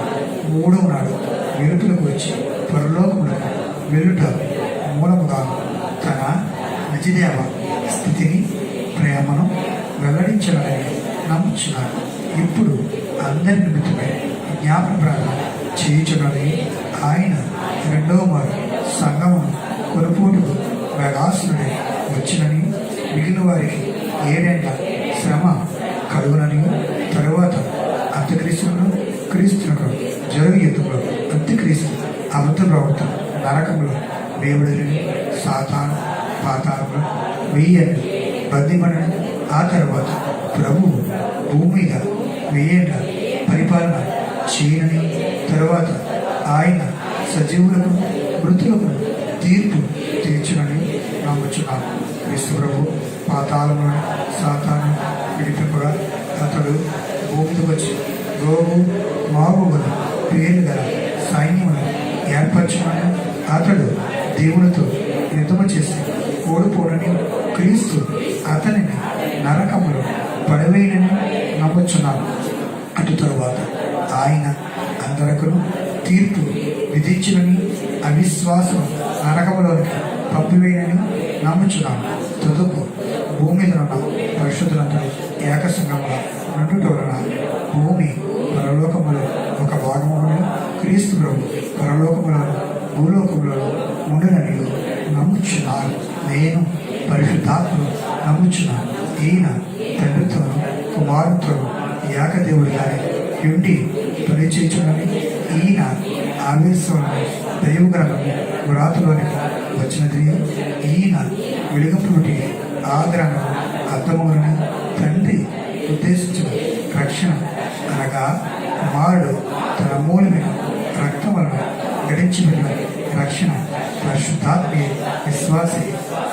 మూడవ నాడు వెలుతులకు వచ్చి పరలోకములకు వెలుట మూలముగాను తన నిజదేవ స్థితిని, ప్రేమను వెల్లడించాలని నమ్ముచున్నాను. ఇప్పుడు అందరి నిమిత్తమై జ్ఞాపన ప్రార్థన చేయించడానికి ఆయన రెండవ మారు సంఘమును కొనుపోటుకు వేగాసునుడై వచ్చినని, మిగిలిన వారికి ఏడేండ్ల శ్రమ కలుగునని, తరువాత అంత్యక్రీస్తులను క్రీస్తునకు జరుగు యుద్ధంలో అంత్యక్రీస్తు అబద్ధ ప్రవక్త నరకంలో వేవుడని, సాతాను పాతాళంలో వెయ్యని బందిమనని, ఆ తర్వాత ప్రభువు భూమి మీద 1000 ఏళ్ల పరిపాలన చేయనని, తరువాత ఆయన సజీవులకు మృతులకు తీర్పు తీర్చునని నమ్ముచున్నాను. క్రీస్తు ప్రభు పాతాళము సాతాను విడిపింపగా అతడు భూమికి వచ్చి గోగు మాగుగల పేరు గల సైన్యమును ఏర్పరచుమని అతడు దేవునితో యుద్ధము చేసి ఓడిపోడని క్రీస్తు అతనిని నరకములో పడవేయనని నమ్ముచున్నాను. అటు తరువాత ఆయన అందరకు తీర్పు విధించునని అవిశ్వాసం నరకములోనికి పంపివేయనని నమ్ముచున్నాను. తుదకు భూమి మీద ఉన్న పరిశుద్ధులందరూ ఏకసంగంగా నుండుట వలన భూమి పరలోకములో ఒక భాగములను క్రీస్తు ప్రభు పరలోకములను భూలోకములలో ఉండునని నమ్ముచున్నాను. నేను పరిశుద్ధాత్మను నమ్ముచున్నాను. ఈయన తండ్రితోను కుమారుతోను ఏకదేవుడిగానే ఉండి పనిచేయుచునని ఈయన ఆవేశంలో దైవగ్రహం వ్రాతలోనికి వచ్చినది. ఈయన వెలుగపుటి ఆదరణ అర్థమవునని తండ్రి ఉద్దేశించిన రక్షణ అనగా కుమారుడు తన మూలమైన రక్తం వలన గడించిన రక్షణ పరిశుద్ధాత్మ విశ్వాసి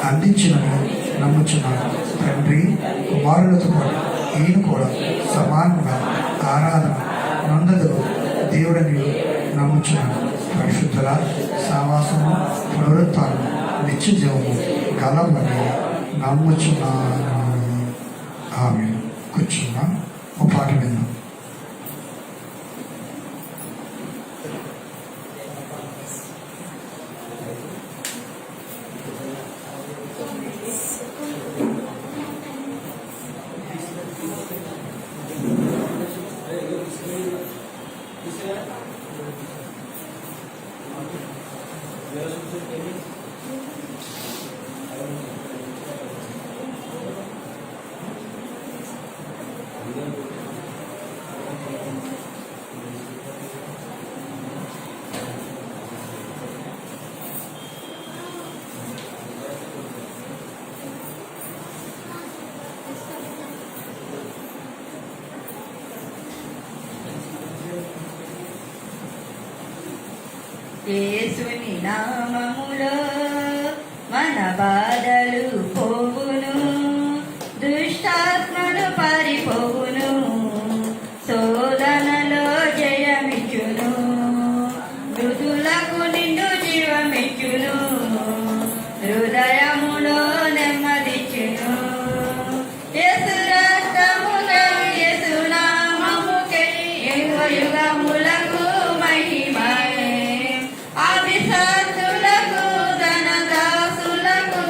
అందించినని నమ్ముచున్నాను. తండ్రి కుమారులతో పాటు ఈయన కూడా సమానంగా ఆరాధన నందదు దేవుడని నమ్ముచున్నాను. పరిశుద్ధుల సావాసము పునరుత్థానము నిత్య జీవము గలమని నమ్ముచున్నాను. ఆమె కూర్చున్నా ఒక పాట విన్నాం. యేసుని నామములో మన బాధలు పోవును, దుష్టాత్మలు పారిపోవును, శోధనలో జయమిచ్చును, మృదులకు నిండు జీవమిచ్చును, హృదయములో నెమ్మదిచ్చును. యేసు రక్తములో యేసు నామముకే యుగ యుగములకు మహిమయే. అభిషక్తులకు ధనదాసులకు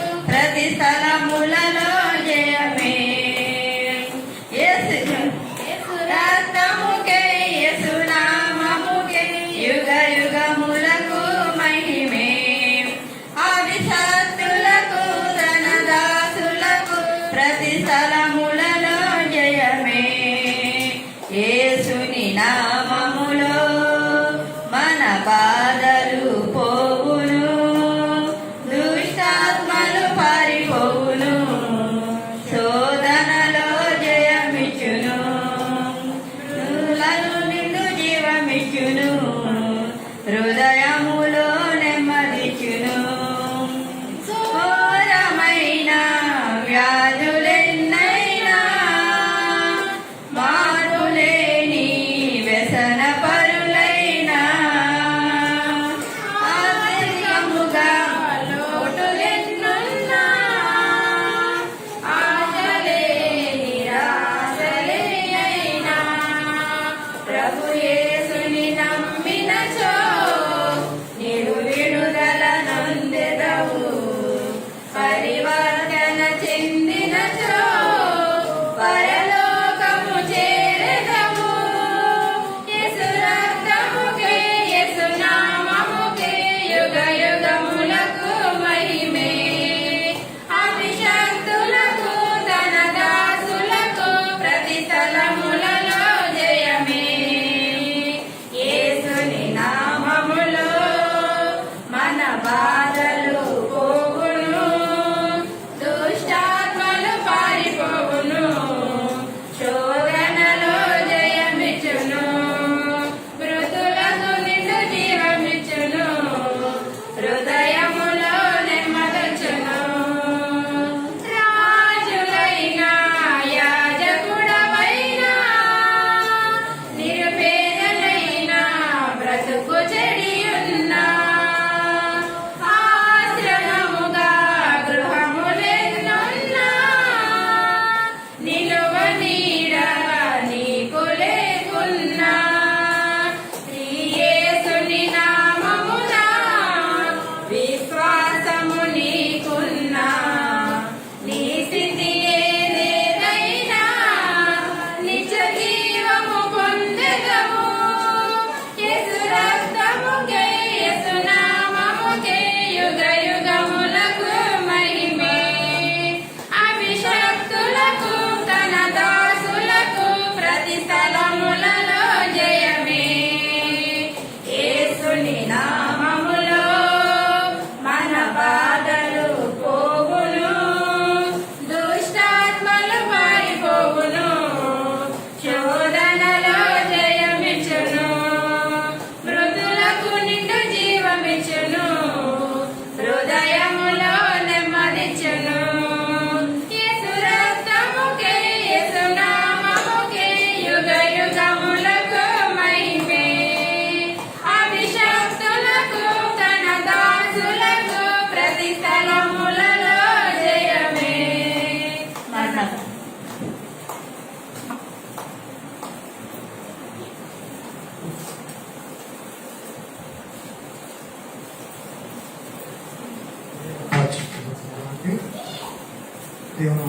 దేవుని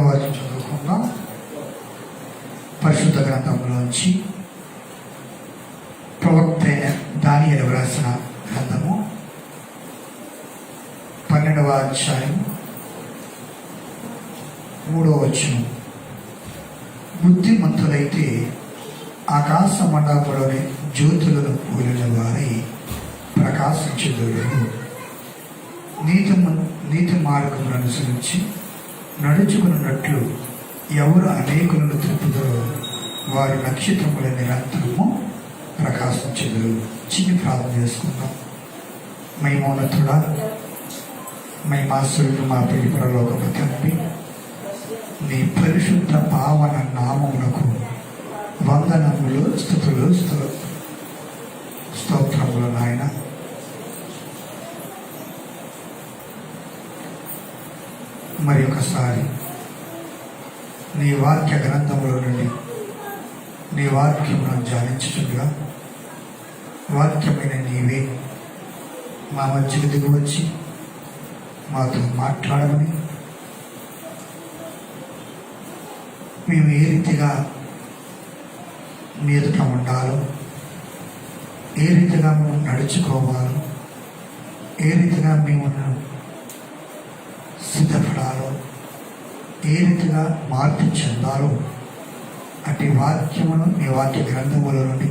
వాక్యం చదువుకుందాం. పరిశుద్ధ గ్రంథంలోంచి ప్రవక్త అయిన దానియేలు వ్రాసిన గ్రంథము 12వ అధ్యాయం 3వ వచనం. బుద్ధిమంతులైతే ఆకాశ మండపంలోని జ్యోతులను పోలిన వారై ప్రకాశించుదురు. నీతి మార్గమును అనుసరించి నడుచుకున్నట్లు ఎవరు అనేకులను త్రిప్పుదరో వారి నక్షత్రముల నిరంతరము ప్రకాశించుదురు. చిన్న ప్రార్థన చేసుకుందాం. మహిమోన్నతుడా, మహిమాసురుడు, మా ప్రియ పరలోకపు తండ్రి, నీ పరిశుద్ధ పావన నామములకు వందనములు, స్తుతులు, స్తోత్రములు నాయన. మరి ఒకసారి నీ వాక్య గ్రంథములో నుండి నీ వాక్యమును ధ్యానించుగా వాక్యమైన నీవే మా మధ్యకు దిగి వచ్చి మాతో మాట్లాడమని, మేము ఏ రీతిగా మీ ఎదుట ఉండాలో, ఏ రీతిగా మేము నడుచుకోవాలో, ఏ రీతిగా మేము సిద్ధపడాలో, ఏ రీతిగా మార్పు చెందాలో అటు వాక్యమును మీ వాక్య గ్రంథముల నుండి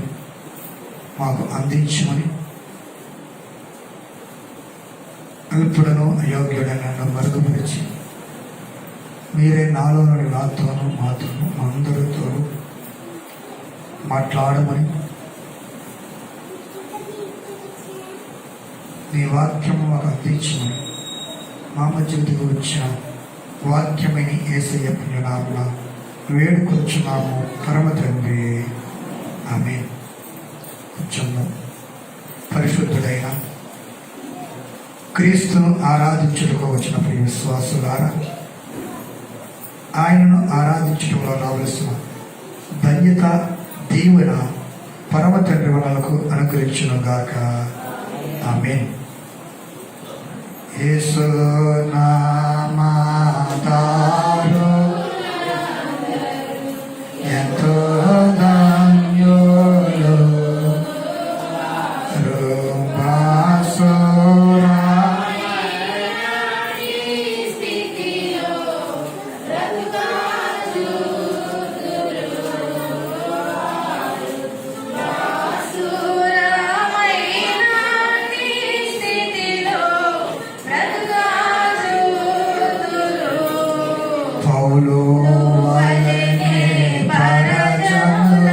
మాకు అందించమని, అల్పుడను అయోగ్యుడని నన్ను మరుగుపరిచి మీరే నాలో నుండి నాతోనూ మాతోనూ అందరితోనూ మాట్లాడమని, నీ వాక్యము మాకు అందించమని మా మధ్యకు దిగి వచ్చిన వాక్యమైన యేసయ్య పుణ్యనామమున వేడుకొచ్చున్నాము పరమ తండ్రి. ఆమేన్. కొంచెము పరిశుద్ధుడైన క్రీస్తును ఆరాధించుటకు వచ్చిన ప్రియ విశ్వాసులారా, ఆయనను ఆరాధించడంలో రావలసిన ధన్యత, దీవెన పరమ తండ్రి వలలకు అనుగ్రహించును గాక. ఆమేన్. యేసు నామధారు ఎంతో ధన్యులు రూపాసురా పౌలు వలెనే పరజనులాసు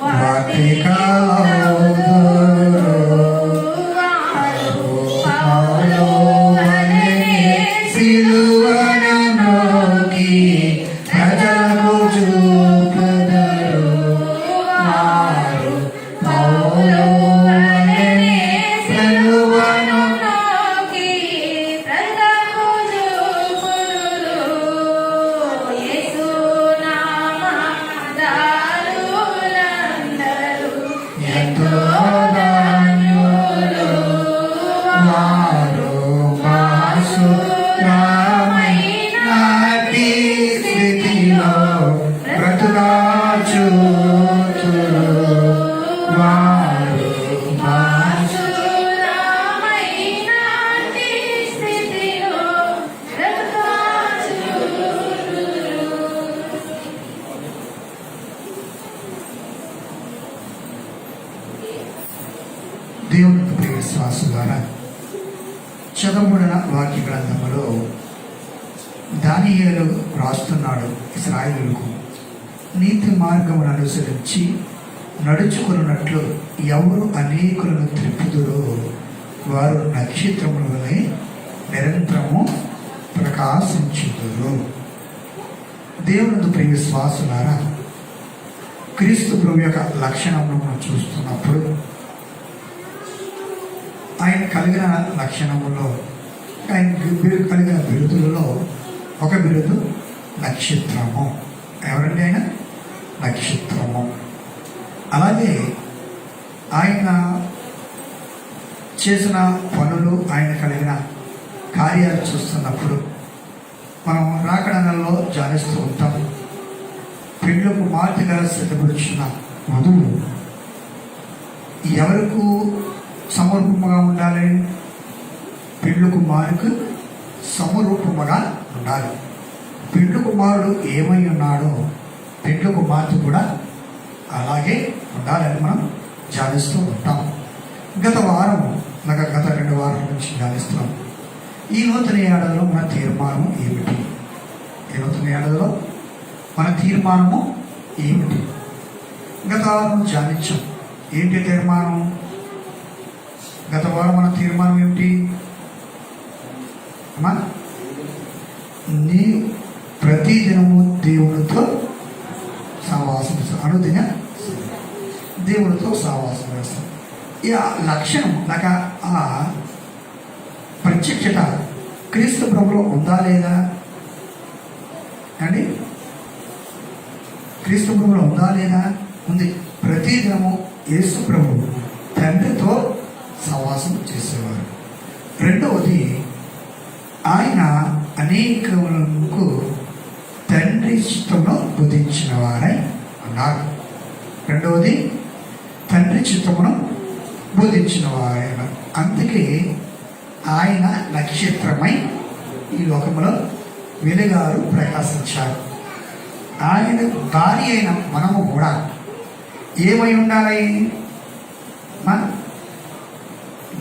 వాటికలౌదురు. పౌలు వలెనే సిలువను నొక్కి ప్రజలకు చూపుదురు వారు. పౌలు వలెనే సిలువను ఎంతో ధన్యులు వారు. నాటి స్థితిలో బ్రతుకాచుతురు వారు. దేవుని ప్రియ విశ్వాసులారా, చదవబడిన వాక్య గ్రంథములో దానియేలు రాస్తున్నాడు ఇశ్రాయేలుకు, నీతి మార్గమును అనుసరించి నడుచుకున్నట్లు ఎవరు అనేకులను త్రిప్పుదురో వారు నక్షత్రముల వలె నిరంతరము ప్రకాశించుదురు. దేవుని ప్రియ విశ్వాసులారా, క్రీస్తు ప్రభు యొక్క లక్షణములను మనం చూస్తున్నప్పుడు ఆయన కలిగిన లక్షణములో, ఆయన కలిగిన బిరుదులలో ఒక బిరుదు నక్షత్రము. ఎవరండి ఆయన? నక్షత్రము. అలాగే ఆయన చేసిన పనులు, ఆయన కలిగిన కార్యాలు చూస్తున్నప్పుడు మనం రాకడంలో ధ్యానిస్తూ ఉంటాం. పెళ్ళకు మార్పుగా సిద్ధపడుచున్న వధువు ఎవరికి సమరూపముగా ఉండాలి? పెళ్ళి కుమారుకు సమరూపముగా ఉండాలి. పెళ్ళి కుమారుడు ఏమై ఉన్నాడో పెళ్ళి కుమార్తె కూడా అలాగే ఉండాలని మనం ధ్యానిస్తూ ఉంటాం. గత 2 వారాల నుంచి ధ్యానిస్తున్నాం. ఈ నూతన ఏడాదిలో మన తీర్మానం ఏమిటి? ఈ నూతన ఏడాదిలో మన తీర్మానము ఏమిటి? గత వారం ధ్యానించాం. ఏంటి తీర్మానం? గత వారం మన తీర్మానం ఏమిటి? నీ ప్రతిదినము దేవునితో సహవాసం, అనుదిన దేవునితో సహవాసం చేస్తాం. ఈ లక్షణం లేక ఆ ప్రత్యక్షత క్రీస్తు ప్రభులో ఉందా లేదా అండి? క్రీస్తు ప్రభులో ఉందా లేదా? ఉంది. ప్రతిదినము యేసు ప్రభు తండ్రితో సహవాసం చేసేవారు. రెండవది, ఆయన అనేకములకు తండ్రి చిత్తంలో బోధించిన వారై ఉన్నారు. రెండవది, తండ్రి చిత్తమును బోధించిన వారైన, అందుకే ఆయన నక్షత్రమై ఈ లోకంలో వెలుగారు ప్రకాశించారు. ఆయన భార్య అయిన మనము కూడా ఏమై ఉండాలి?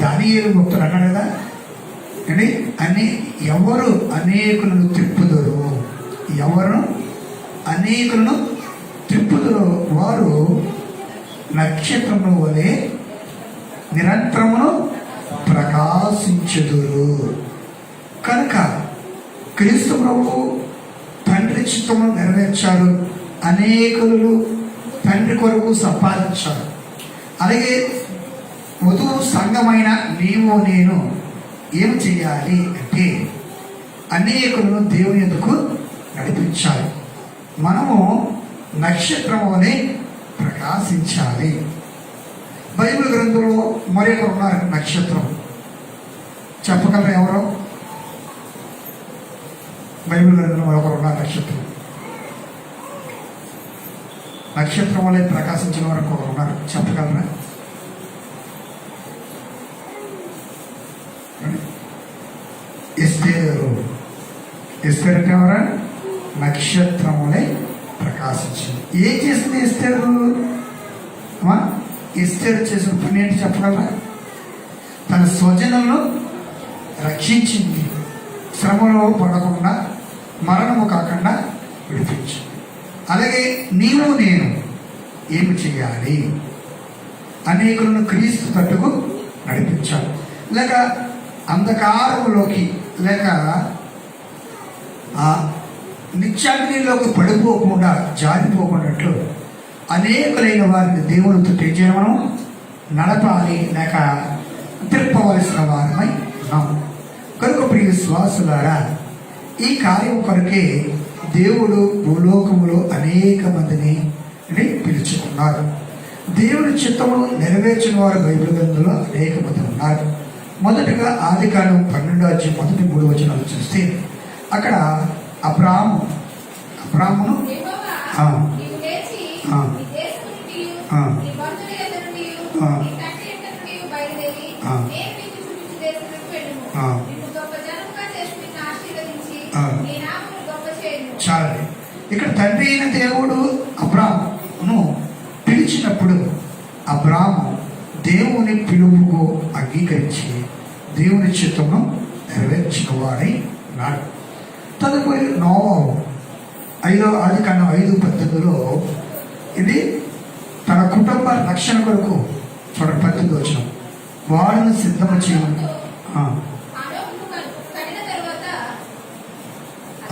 దానియేలు భక్తులు అన్నాడు కదా అండి, ఎవరు అనేకులను త్రిప్పుదురు, ఎవరు అనేకులను త్రిప్పుదురు వారు నక్షత్రము వలె నిరంతరమును ప్రకాశించుదురు. కనుక క్రీస్తు ప్రభువు తండ్రి చిత్తమును నెరవేర్చారు. అనేకులు తండ్రి కొరకు సంపాదించారు. అలాగే వధువు సంఘమైన నీవు నేను ఏం చేయాలి అంటే అనేకులను దేవుని ఎదుకు నడిపించాలి. మనము నక్షత్రము వలె ప్రకాశించాలి. బైబిల్ గ్రంథంలో మరొకరు ఉన్నారు, నక్షత్రం. చెప్పగలరు ఎవరో? బైబిల్ గ్రంథంలో మరొకరు ఉన్నారు, నక్షత్రం. నక్షత్రం వలె ప్రకాశించిన వారు ఒకరు ఉన్నారు, చెప్పగలరా? ఎస్తేరు అంటే ఎవరా? నక్షత్రం వలె ప్రకాశించింది. ఏం చేసింది ఎస్తేరు? ఎస్తేరు చేసిన పని ఏంటి చెప్పగలరా? తన స్వజనులను రక్షించింది. శ్రమలో పడకుండా, మరణము కాకుండా విడిపించింది. అలాగే నీవు నేను ఏమి చేయాలి? అనేకులను క్రీస్తు తట్టుకు నడిపించాలి. లేక అంధకారంలోకి లేక నిత్యాగ్నిలోకి పడిపోకుండా, జారిపోకున్నట్లు అనేకులైన వారిని దేవునితో చేయమను నడపాలి, లేక తిప్పవలసిన వారమై ఉన్నాము. కనుక ప్రియ విశ్వాసులారా, ఈ కార్యం కొరకే దేవుడు భూలోకములో అనేక మందిని పిలుచుకున్నారు. దేవుని చిత్తమును నెరవేర్చిన వారు బైబిల్ గ్రంథంలో అనేక మంది ఉన్నారు. మొదటగా ఆదికాండం 12:1-3 చూస్తే అక్కడ అబ్రాహామును చాలండి. ఇక్కడ తండ్రి అయిన దేవుడు అబ్రాహామును పిలిచినప్పుడు అబ్రాహాము దేవుని పిలుపుకు అంగీకరించి దేవుని చిత్తమును నెరవేర్చిన వాడై ఉన్నాడు. తదుపరి నోవాహు ఆదికాండం 5:18 ఇది తన కుటుంబ రక్షణ కొరకు 18 వాడిని సిద్ధము చేయమని.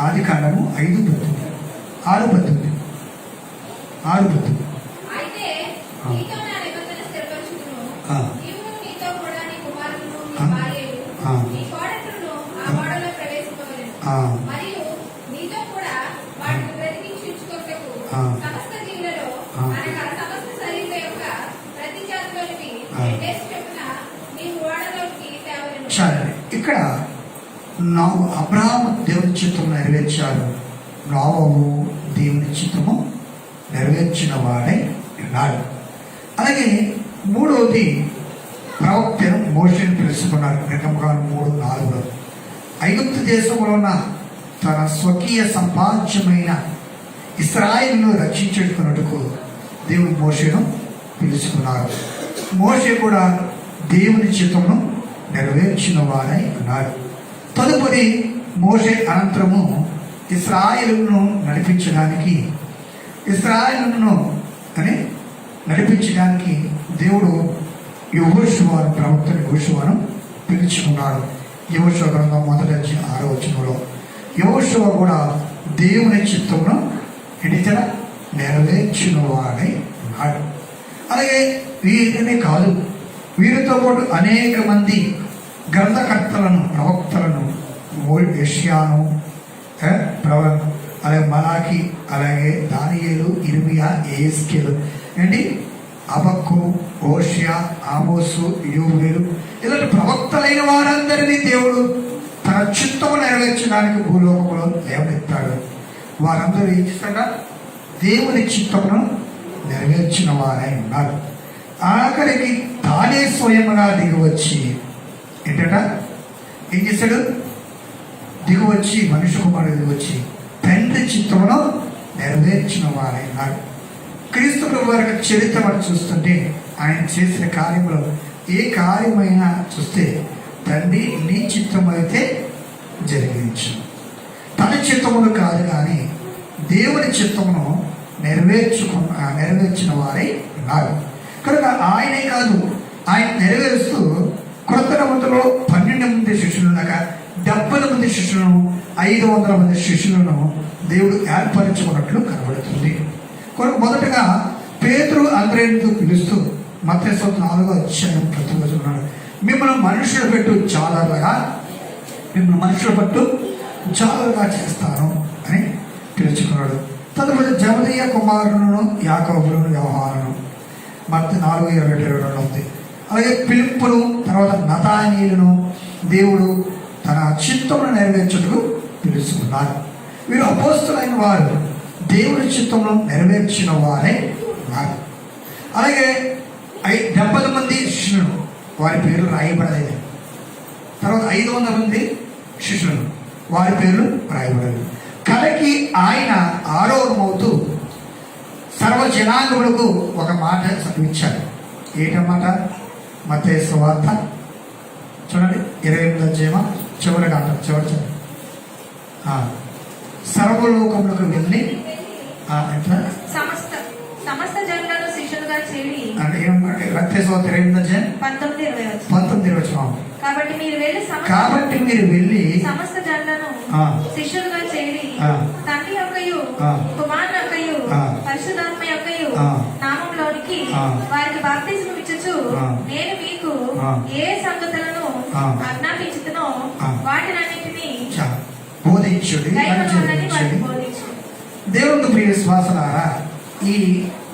ఆదికాండము 5:18 ఇక్కడ అబ్రహాము దేవుని చిత్తము నెరవేర్చారు, నోవహు దేవుని చిత్తము నెరవేర్చిన వాడై ఉన్నాడు. అలాగే మూడవది ప్రవక్త మోషేను తెలుసుకున్నారు. నిర్గమకాండం 3:4 ఐగుప్తు దేశంలో ఉన్న తన స్వకీయ సంపాద్యమైన ఇశ్రాయేలును రక్షించుకున్నట్టుకు దేవుడు మోషేను పిలుచుకున్నారు. మోషే కూడా దేవుని చిత్తమును నెరవేర్చిన వాడై ఉన్నాడు. తదుపరి మోషే అనంతరము ఇశ్రాయేలును నడిపించడానికి దేవుడు యెహోషువను, ప్రవక్త యెహోషువను పిలుచుకున్నాడు. యెహోషువ గ్రంథం 1:6 యెహోషువ కూడా దేవుని చిత్తమును నెరవేర్చిన వాడై ఉన్నాడు. అలాగే వీరినే కాదు, వీరితో పాటు అనేక మంది గ్రంథకర్తలను, ప్రవక్తలను, యెషయాను, అలాగే మలాకి, అలాగే దానియేలు, ఇర్మియా, యెహెజ్కేలు, హబక్కు, హోషేయ, ఆమోసు, యోవేలు ఇలాంటి ప్రవక్తలైన వారందరినీ దేవుడు తన చిత్తము నెరవేర్చడానికి భూలోకంలో లేవనెత్తాడు. వారందరూ ఏం చేస్తారా? దేవుని చిత్తమును నెరవేర్చిన వారై ఉన్నారు. ఆఖరికి తానే స్వయంగా దిగివచ్చి ఏం చేశాడు? దిగువచ్చి, మనుష్య కుమారుడు దిగువచ్చి తండ్రి చిత్తమును నెరవేర్చిన వారై ఉన్నారు. క్రీస్తు ప్రభు వారి చరిత్ర మనం చూస్తుంటే ఆయన చేసిన కార్యంలో ఏ కార్యమైనా చూస్తే తండ్రి నీ చిత్తం అయితే జరిగించు, తన చిత్తమును కాదు కానీ దేవుని చిత్తమును నెరవేర్చిన వారై ఉన్నారు. కనుక ఆయనే కాదు, ఆయన నెరవేరుస్తూ క్రొత్త నిబంధనలో 12 మంది శిష్యులు ఉండగా 70 మంది శిష్యులను, 500 మంది శిష్యులను దేవుడు ఏర్పరచుకున్నట్లు కనబడుతుంది. మొదటగా పేతురు అంద్రేయునితో పిలుస్తూ మత్తయి 4:4 మిమ్మల్ని మనుషుల పట్టు జాలరుగా చేస్తాను అని పిలుచుకున్నాడు. తదుపరి జబదీయ కుమారులను, యాకోబులను, యోహానును మత్తయి 4:22 ఉంది. అలాగే ఫిలిప్పును, తర్వాత నతానీయులను దేవుడు తన చిత్తమును నెరవేర్చుటకు పిలుచుకున్నారు. వీరు అపోస్తులైన వారు దేవుని చిత్తమును నెరవేర్చిన వారే ఉన్నారు. అలాగే 70 మంది శిష్యులు, వారి పేర్లు రాయబడలేదు. తర్వాత 500 మంది శిష్యులు, వారి పేర్లు రాయబడలేదు. కలకి ఆయన ఆరోహమవుతూ సర్వజనాంగములకు ఒక మాట చదివించాడు. ఏంటన్నమాట? మత్తయి సువార్త చూడండి 28వ చివరి కాండం, చివరి చదువు. సర్వలోకములకు వెళ్ళి సమస్త జనులను శిష్యులుగా చేరి అంటే ఏమంటే రక్తేశ్వర 19:20 కాబట్టి మీరు వెళ్ళి సమస్త జనులను శిష్యులుగా చేరి తండ్రి యొక్కయు కుమారుని యొక్కయు పరిశుద్ధాత్మ యొక్కయు నామములోనికి వారికి బాప్తిస్మం ఇచ్చుచు నేను మీకు ఏ సంగతులను ఆజ్ఞాపించుతునో వాటినన్నిటినీ బోధించుడి. దేవుని ప్రియ విశ్వాసులారా, ఈ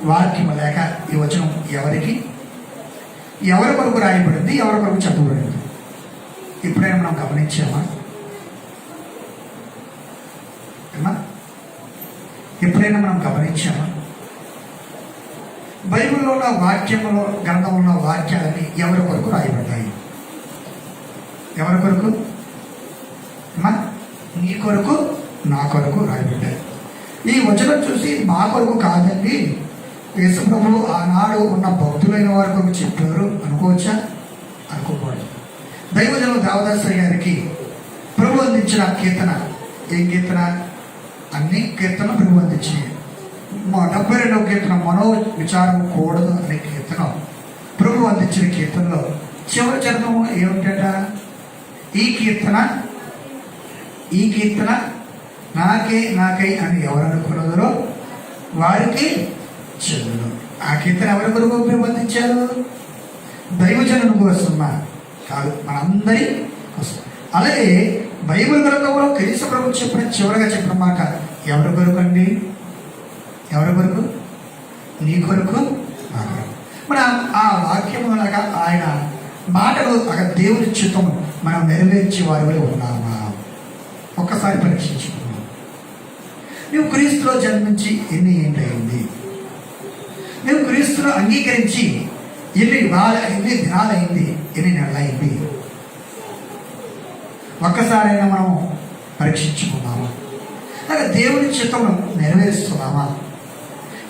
వాక్యం లేక ఈ వచనం ఎవరి కొరకు రాయబడింది, ఎవరి కొరకు చెప్పబడింది? ఇప్పుడైనా మనం గమనించామా? ఎప్పుడైనా మనం గమనించామా? బైబిల్లో ఉన్న వాక్యంలో, గ్రంథంలో ఉన్న వాక్యాలని ఎవరి కొరకు రాయబడ్డాయి? ఎవరి కొరకు? నీ కొరకు, నా కొరకు రాయబడ్డాయి. ఈ వచనం చూసి మా కొరకు కాదండి, యేసు ప్రభువు ఆనాడు ఉన్న భక్తులైన వారి కొరకు చెప్పారు అనుకోవచ్చా? అనుకోకూడదు. దైవజనులు దేవదాసరి గారికి ప్రభు అందించిన కీర్తన, ఏ కీర్తన? అన్ని కీర్తనలు ప్రభు అందించినాయి. 72వ కీర్తన మనో విచారం కూడదు అనే కీర్తన ప్రభు అందించిన కీర్తనలో చివరి చరణం ఏమిటట? ఈ కీర్తన నాకై అని ఎవరు అనుకున్నదో వారికి చెల్లును. ఆ కీర్తన ఎవరి కొరకు ప్రబంధించారు? దైవజనుల కోసమా? కాదు, మనందరి కోసం. అలాగే బైబిల్ గ్రంథంలో క్రీస్తు ప్రభు చివరిగా చెప్పిన మాట ఎవరి కొరకు అండి? ఎవరి కొరకు? నీ కొరకు, నా కొరకు. మన ఆ వాక్యములాగా ఆయన మాటలు దేవుని చిత్తము మనం నెరవేర్చే వారిలో ఉన్నామా? ఒక్కసారి పరీక్షించుకున్నావు. నువ్వు క్రీస్తులో జన్మించి ఎన్ని ఏంటయింది? నువ్వు క్రీస్తును అంగీకరించి ఎన్ని దినాలైంది? ఎన్ని నెలలైంది? ఒక్కసారైనా మనం పరీక్షించుకున్నామా? అలాగే దేవుని చిత్తమును నెరవేరుస్తున్నామా?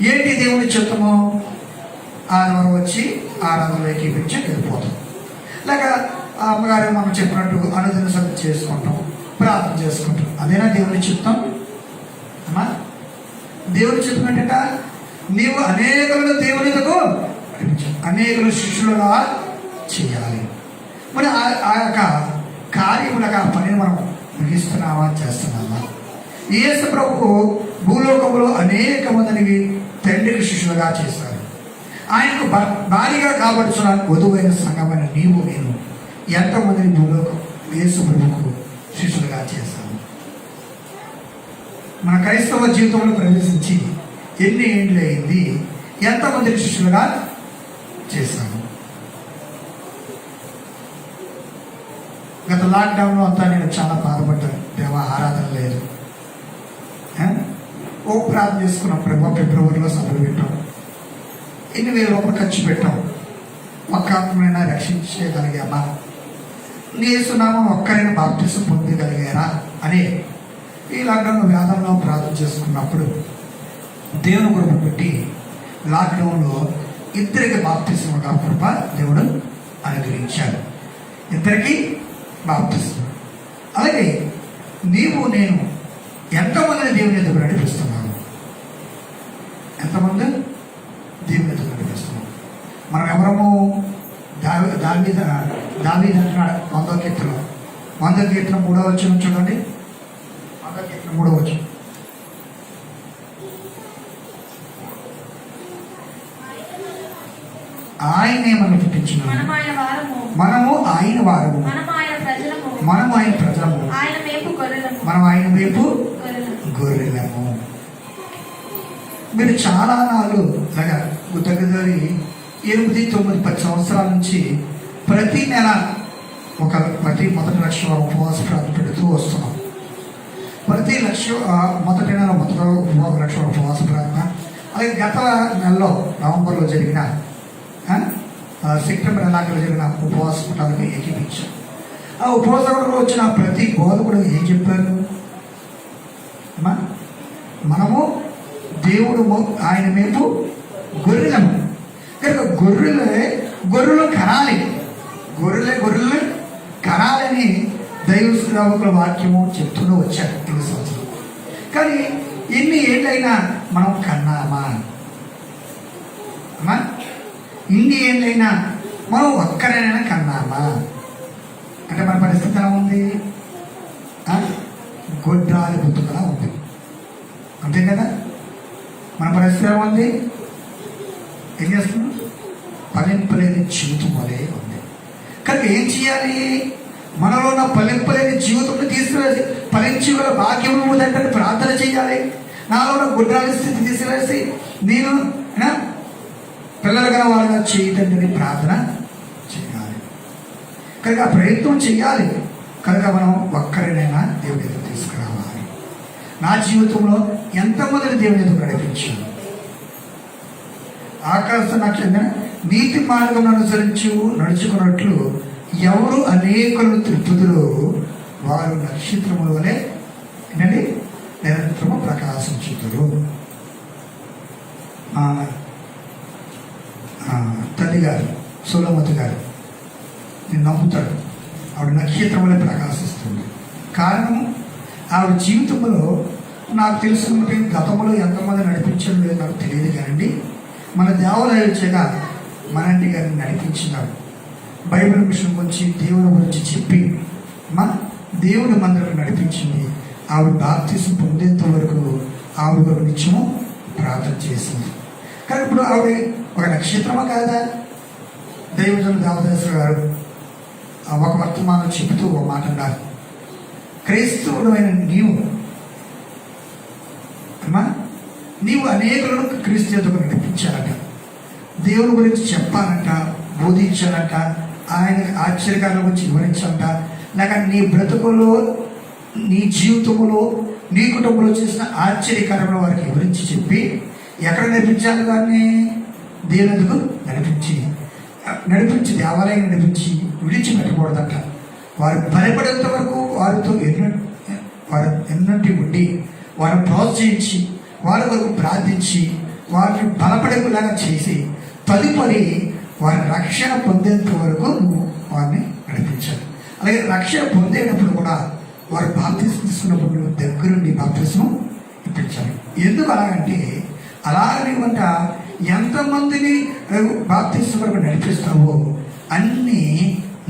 ఏంటి దేవుని చిత్తము? ఆదివారం వచ్చి ఆరాధనలోకి పెంచి వెళ్ళిపోతాం. లేక ఆ అమ్మగారు మనం చెప్పినట్టు అనుదిన సభ చేసుకుంటాం, ప్రార్థన చేసుకుంటాం. అదేనా దేవుని చిత్తం? అమ్మా, దేవుని చిత్తం ఏంటంట? నీవు అనేకులను దేవునితో అనేకులు శిష్యులుగా చేయాలి. మరి ఆ యొక్క కార్యములుగా పనిని మనం ముగిస్తున్నామా, చేస్తున్నామా? యేసు ప్రభువు భూలోకంలో అనేక మందిని తండ్రికి శిష్యులుగా చేశారు. ఆయనకు భారీగా కాబడుచున్న వధువైన సంఘమైన నీవు నేను ఎంతమందిని భూలోకం యేసు ప్రభువుకు శిష్యులుగా చేశాము? మన క్రైస్తవ జీవితంలో ప్రవేశించి ఎన్ని ఏండ్లు అయింది? ఎంతమందిని శిష్యులుగా చేశాము? గత లాక్డౌన్లో అంతా నేను చాలా బాధపడ్డాను. దేవ, ఆరాధన లేదు. ఓ ప్రార్థన చేసుకున్నాం. ఫిబ్రవరిలో సభలు పెట్టాం. ఎన్ని వేల రూపాయలు ఖర్చు పెట్టాం. ఒక్క ఆత్మనైనా రక్షించగలిగామా? యేసునామం ఒక్కరైనా బాప్తిసం పొందగలిగారా అని ఈ లాక్డౌన్ వేదంలో ప్రార్థన చేసుకున్నప్పుడు దేవుని కృప పెట్టి లాక్డౌన్లో ఇద్దరికి బాప్తిసముగా కృప దేవుడు అనుగ్రహించాడు. ఇద్దరికి బాప్తిసం. అలాగే నీవు నేను ఎంతమందిని దేవుని ఎదుగు నడిపిస్తున్నాము? ఎంతమంది దేవుని ఎదుగు నడిపిస్తున్నాం? మనం ఎవరము? దావీదు అంటున్నాడు 100వ కీర్తన 3వ వచనం చూడండి. 100వ కీర్తన 3వ వచనం. ఆయనే మనం పుట్టించిన మనము ఆయన వారము, మనము ఆయన ప్రజలము, మనం ఆయన వైపు గొర్రెలము. మీరు చాలా నాళ్ళు అలాగా దగ్గర 8, 9, 10 సంవత్సరాల నుంచి ప్రతి నెల ప్రతి మొదటి లక్ష ఉపవాస ప్రార్థన పెడుతూ వస్తున్నాం. ప్రతి మొదటి నెల మొదటి లక్ష ఉపవాస ప్రార్థన. అలాగే గత నెలలో నవంబర్లో జరిగిన సెప్టెంబర్ నెలలో జరిగిన ఉపవాస పటాలకు ఏకీపించాం. ఆ ఉపవాసంలో వచ్చిన ప్రతి బోధకుడు ఏం చెప్పారు? మనము దేవుడు ఆయన మేము గొర్రెలము కనుక గొర్రెలు కనాలి. గొర్రెలు కనాలని దైవ శ్రావకుల వాక్యము చెప్తూనే వచ్చారు ఈ సంవత్సరం. కానీ ఎన్ని ఏళ్ళైనా మనం కన్నామా? ఇన్ని ఏళ్ళైనా మనం ఒక్కరైనా కన్నామా? అంటే మన పరిస్థితి ఎలా ఉంది? గొడ్రాలి బుద్ధుగా ఉంది. అంతే కదా? మన పరిస్థితి ఎలా ఉంది? ఏం చేస్తున్నాం? ఫలింపలేని జీవితం వలే ఉంది. కనుక ఏం చేయాలి? మనలో ఉన్న ఫలింపలేని జీవితంలో తీసుకువేసి ఫలించగల భాగ్యం ఉందంటే ప్రార్థన చేయాలి. నాలో ఉన్న గుడ్రాలి స్థితి తీసుకువేసి నేను పిల్లలు గల వాళ్ళగా చేయదండి ప్రార్థన చేయాలి. కనుక ప్రయత్నం చేయాలి. కనుక మనం ఒక్కరినైనా దేవుడి ఎదురు తీసుకురావాలి. నా జీవితంలో ఎంతమందిని దేవుని ఎదురు నడిపించాను? ఆకాశ నక్షత్రం నీతి మార్గం నడుచుకున్నట్లు ఎవరు అనేకులను తిరుపతిలో వారు నక్షత్రముల వలె ఏంటండి నిరంతరము ప్రకాశించుతారు. తల్లి గారు సోలమతి గారు నేను నమ్ముతాడు. ఆవిడ నక్షత్రం వలె ప్రకాశిస్తుంది. కారణం ఆవిడ జీవితంలో నాకు తెలుసుకుంటే గతంలో ఎంతమంది నడిపించడం లేదు నాకు తెలియదు. కానండి మన దేవాలయగా మనంటి గారిని నడిపించినాడు. బైబిల్ మిషన్ గురించి దేవుని గురించి చెప్పి మన దేవుని మందిరం నడిపించింది. ఆవిడ బాప్తిసం పొందేంత వరకు ఆవిడ నిత్యము ప్రార్థన చేసింది. కానీ ఇప్పుడు ఆవిడ ఒక నక్షత్రమా కాదా? దైవజన దేవదాసు గారు ఒక వర్తమానం చెబుతూ ఒక మాట అన్నారు. క్రైస్తవుడైన నీవు అనేకులను క్రీస్తు ఎదుగు నడిపించాలట, దేవుని గురించి చెప్పాలంట, బోధించాలంట, ఆయన ఆశ్చర్యకాల గురించి వివరించాలంట. లేక నీ బ్రతుకులో నీ జీవితంలో నీ కుటుంబంలో చేసిన ఆశ్చర్యకరమైన వారికి వివరించి చెప్పి ఎక్కడ నడిపించాలి దాన్ని? దేవునికు నడిపించి దేవాలయం నడిపించి విడిచిపెట్టకూడదంట. వారు భయపడేంత వరకు వారితో ఎన్నంటి ఉండి వారిని ప్రోత్సహించి వారి వరకు ప్రార్థించి వారిని బలపడేలాగా చేసి తదుపరి వారి రక్షణ పొందేంత వరకు నువ్వు వారిని నడిపించాలి. అలాగే రక్షణ పొందేటప్పుడు కూడా వారు బాప్తిస్మం తీసుకున్నప్పుడు నువ్వు దగ్గరుండి బాప్తిస్మం ఇప్పించాలి. ఎందుకు అలాగంటే అలాగ నీవంట ఎంతమందిని బాప్తిస్మం వరకు నడిపిస్తావో అన్ని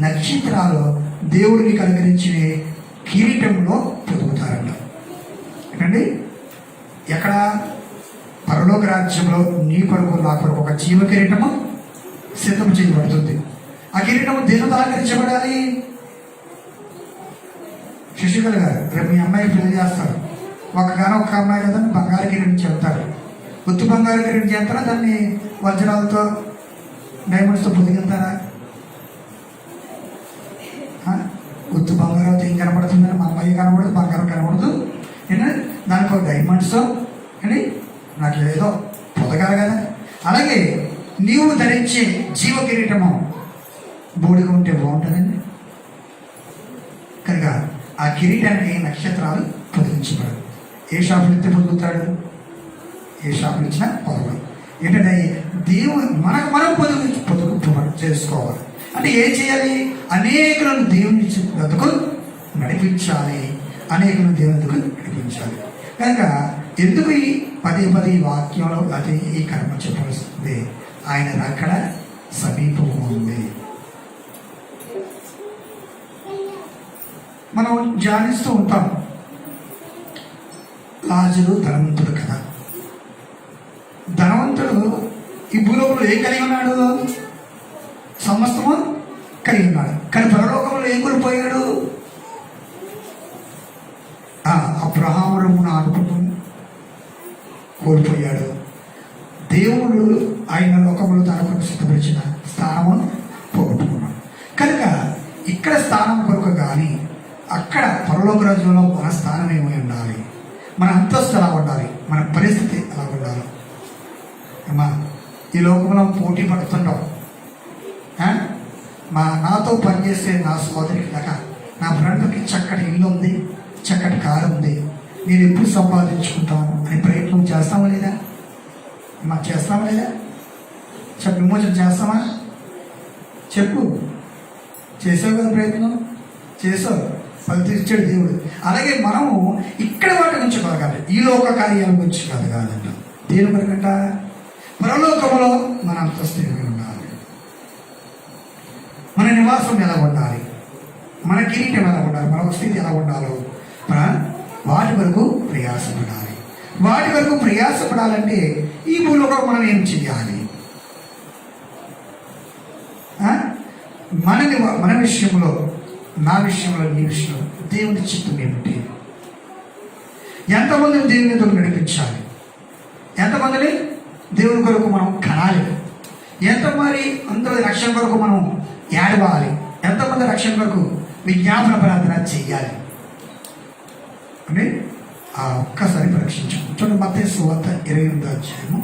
నక్షత్రాలు దేవుడిని కనుగరించే కిరీటంలో పొదుగుతారంట. ఏంటండి? ఎక్కడ? పరలోక రాజ్యంలో నీ కొరకు నా కొరకు ఒక జీవ కిరీటము సిద్ధం చేయబడుతుంది. ఆ కిరీటము దేనితో అలంకరించబడాలి? శశికళ గారు రేపు మీ అమ్మాయి పెళ్లి చేస్తారు. ఒక్క అమ్మాయి కదా బంగారు కిరీటం చేస్తారు. గుర్తు బంగారు కిరీటం చేస్తారా? దాన్ని వజ్రాలతో డైమండ్స్తో పొదిగిస్తారా? గుర్తు బంగారం ఏం కనబడుతుందని మా అమ్మాయి కనబడదు, బంగారం కనబడదు. ఏంటంటే దానికి ఒక డైమండ్స్ అని నాకు ఏదో పొదగాలి కదా. అలాగే నీవు ధరించే జీవ కిరీటము బోడిగా ఉంటే బాగుంటుందండి. కనుక ఆ కిరీటానికి నక్షత్రాలు పొదిగించబడదు. ఏ షాపులు ఇస్తే పొదుగుతాడు? ఏ షాపులు ఇచ్చినా పొదగడు. ఏంటంటే దేవుడు మనం పొదుగు చేసుకోవాలి. అంటే ఏం చేయాలి? అనేకులను దేవుని వద్దకు నడిపించాలి. అనేకులను దేవుని వద్దకు నడిపించాలి. కనుక ఎందుకు ఈ పదే వాక్యంలో అది ఈ కర్మ చెప్పవలసింది? ఆయన అక్కడ సమీపంగా ఉంది. మనం ధ్యానిస్తూ ఉంటాం లాజరు ధనవంతుడు కదా. ధనవంతుడు ఈ భూలోకంలో ఏం కలిగి ఉన్నాడు? సమస్తము కలిగి ఉన్నాడు. కానీ పరలోకంలో ఏం కోల్పోయాడు? అబ్రహాము అనుకుంటూ కోల్పోయాడు. దేవుడు ఆయన లోకములు తన కొరకు సిద్ధపరిచిన స్థానము పోగొట్టుకున్నాడు. కనుక ఇక్కడ స్థానం కొరకు కానీ అక్కడ పరలోక రాజ్యంలో మన స్థానం ఏమై ఉండాలి? మన అంతస్తు ఎలా ఉండాలి? మన పరిస్థితి ఎలా ఉండాలి? అమ్మా, ఈ లోకంలో పోటీ పడుతుంటాం. నాతో పనిచేసే నా సోదరికి లేక నా ఫ్రెండ్కి చక్కటి ఇల్లు ఉంది, చక్కటి కారు ఉంది, నేను ఎప్పుడు సంపాదించుకుంటాను అని ప్రయత్నం చేస్తామా లేదా? చేస్తామా లేదా? చెప్పు, విమోచన చేస్తామా? చెప్పు. చేసావు కదా, ప్రయత్నం చేసావు, ఫలితం ఇచ్చాడు దేవుడు. అలాగే మనము ఇక్కడ వాటి గురించి కాదు, ఈ లోక కార్యాల గురించి కాదంట. దేని కొరకంట? పరలోకములో మన అంతస్తు ఉండాలి, మన నివాసం ఎలా ఉండాలి, మన కిరీటం ఎలా ఉండాలి, మన స్థితి ఎలా ఉండాలో వాటి వరకు ప్రయాసపడాలి. వాటి వరకు ప్రయాసపడాలంటే ఈ భూలోకంలో మనం ఏం చేయాలి? మన విషయంలో, నా విషయంలో, నీ విషయంలో దేవుని చిత్తం ఏమిటి? ఎంతమందిని దేవుని కొరకు నడిపించాలి? ఎంతమందిని దేవుని కొరకు మనం కనాలి? ఎంతమంది అందరి రక్షణ కొరకు మనం ఏడవాలి? ఎంతమంది రక్షణ కొరకు విజ్ఞాపన ప్రార్థన చేయాలి అని ఒక్కసారి పరీక్షించాము. చూడండి, మత్తయి సువార్త 28వ అధ్యాయము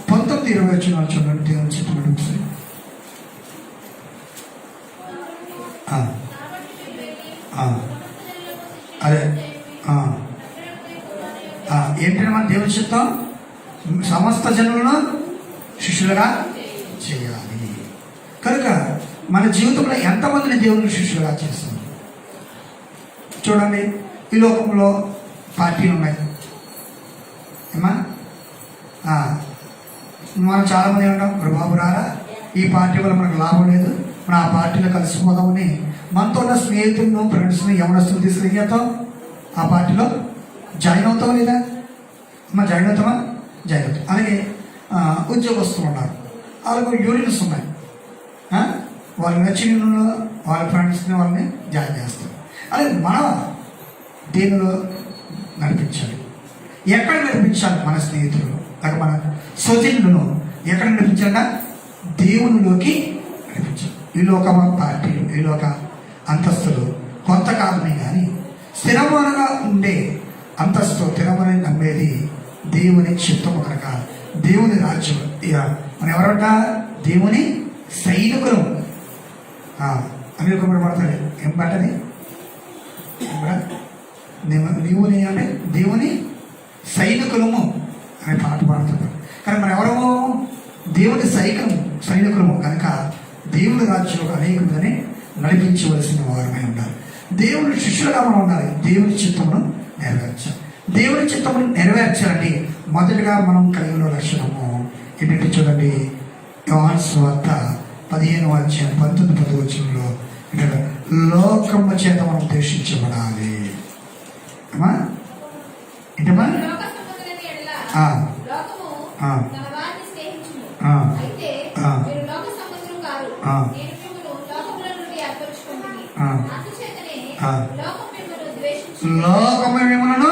19-20 చూడండి. దేవుని చిత్తం ఒకసారి. అదే ఏంటంటే దేవుని చిత్తం సమస్త జనులను శిష్యులుగా చేయాలి. కనుక మన జీవితంలో ఎంతమందిని దేవుని శిష్యులుగా చేస్తుంది? చూడండి, ఈ లోకంలో పార్టీలు ఉన్నాయి. ఏమా మనం చాలామంది ఏమంటాం, బాబు రారా, ఈ పార్టీ వల్ల మనకు లాభం లేదు, మనం ఆ పార్టీలో కలిసిపోదామని మనతో ఉన్న స్నేహితులను, ఫ్రెండ్స్ని, యవనస్తులు తీసుకుని చేద్దాం, ఆ పార్టీలో జాయిన్ అవుతాం లేదా? జాయిన్ అవుతామా? జాయిన్ అవుతాం. అలాగే ఉద్యోగస్తులు ఉన్నారు, వాళ్ళకు యూనియన్స్ ఉన్నాయి. వాళ్ళు నచ్చిన వాళ్ళ ఫ్రెండ్స్ని వాళ్ళని జాయిన్ చేస్తారు. అలాగే మనం దేవునిలో నడిపించాలి. ఎక్కడ నడిపించాలి? మన స్నేహితులు లేక మన స్వజనులను ఎక్కడ నడిపించాక? దేవునిలోకి నడిపించాలి. ఈ లోక పార్టీలు, ఈ లోక అంతస్తులు కొంతకాలమే కానీ స్థిరముగా ఉండే అంతస్తు స్థిరమని నమ్మేది దేవుని చిత్తము కనుక దేవుని రాజ్యం. ఇక మనం ఎవరంట? దేవుని సైనికులు. అని పడతాడు. ఏం పట్టది? నీవు అంటే దేవుని సైనికులము అనే పాట పాడుతున్నాడు. కానీ మనం ఎవరము? దేవుని సైనికులము కనుక దేవుని రాజ్యంలో అనేక మందిని నడిపించవలసిన వారమై ఉండాలి. దేవుని శిష్యులుగా మనం ఉండాలి. దేవుని చిత్తమును నెరవేర్చాలి. దేవుని చిత్తమును నెరవేర్చాలండి. మొదటిగా మనం కలిగి ఉన్న లక్షణము ఏంటంటే చూడండి, యోహాను సువార్త 15వ అధ్యాయం 19-10 వచనంలో లోకము చేత మనం ద్వేషించబడాలి. అమ్మా ఏంటమ్మా? లోకము ఏమన్నాను?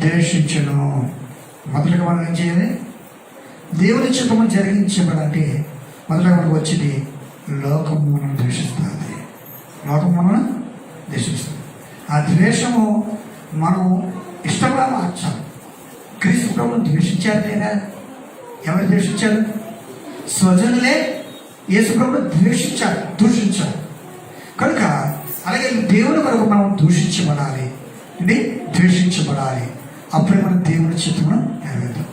ద్వేషించను. మొదటగా మనం ఏం చేయాలి? దేవుని చిత్తము జరిగించబడంటే మొదటగా మనకు వచ్చేది లోకము మనం ద్వేషిస్తుంది. లోకము మనం ద్వేషిస్తుంది. ఆ ద్వేషము మనం ఇష్టంగా మార్చాలి. క్రీస్తు ప్రభువును ద్వేషించారు లేదా? ఎవరు ద్వేషించారు? స్వజనులే యేసు ప్రభువును దూషించారు కనుక అలాగే దేవుని కొరకు మనం దూషించబడాలి, ద్వేషించబడాలి. అప్పుడే మనం దేవుని చిత్తమును నెరవేర్తాం.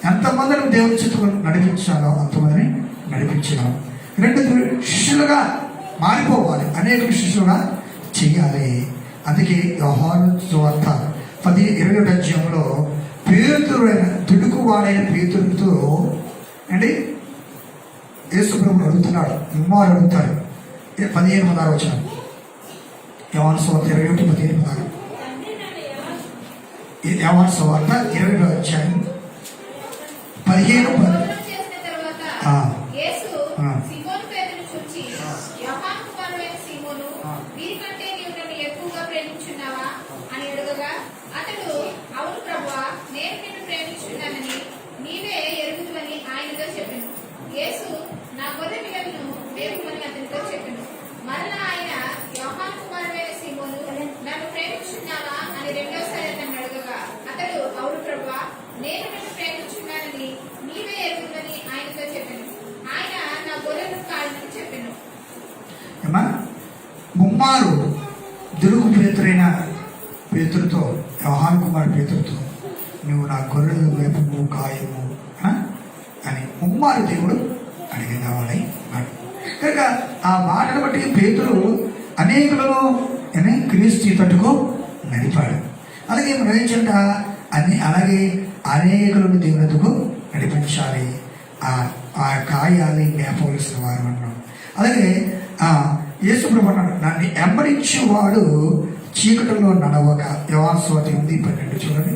ఎంతమందిని దేవుని చిత్తమును నడిపించాలో అంతమందిని నడిపించడం. రెండు శిష్యులుగా మారిపోవాలి, అనేక శిష్యులుగా చెయ్యాలి. అందుకే యోహాను సువార్త 10:21 అధ్యాయంలో పేతురైన తుడుకువాడైన పేతురుతో అండి యేసు ప్రభువును అడుగుతున్నాడు. ఉమ్మారు అడుగుతాడు. 15-16 వచనం. యోహాను సువార్త 21:15. యోహాను సువార్త 20వ అధ్యాయం 15-10. ముమ్మారు దురుగు పేతురైన పేతురుతో, యోహాను కుమారు పేతురుతో, నువ్వు నా గొర్రెలు వేపము కాయము అని ముమ్మారు దేవుడు అడిగిన వాళ్ళై మాట. కనుక ఆ మాటను బట్టి పేతురు అనేకులను క్రీస్తు తట్టుకు నడిపాడు. అలాగే మనం ఏం చేయాలంట? అలాగే అనేకులను దేవునకు నడిపించాలి. ఆ కాయాలి మేపవలసిన వారు అన్నాం. అలాగే యేసు ప్రభు అన్నాడు, నన్ను వెంబడించేవాడు చీకటిలో నడవక. యోహాను సువార్త 8:12 చూడండి.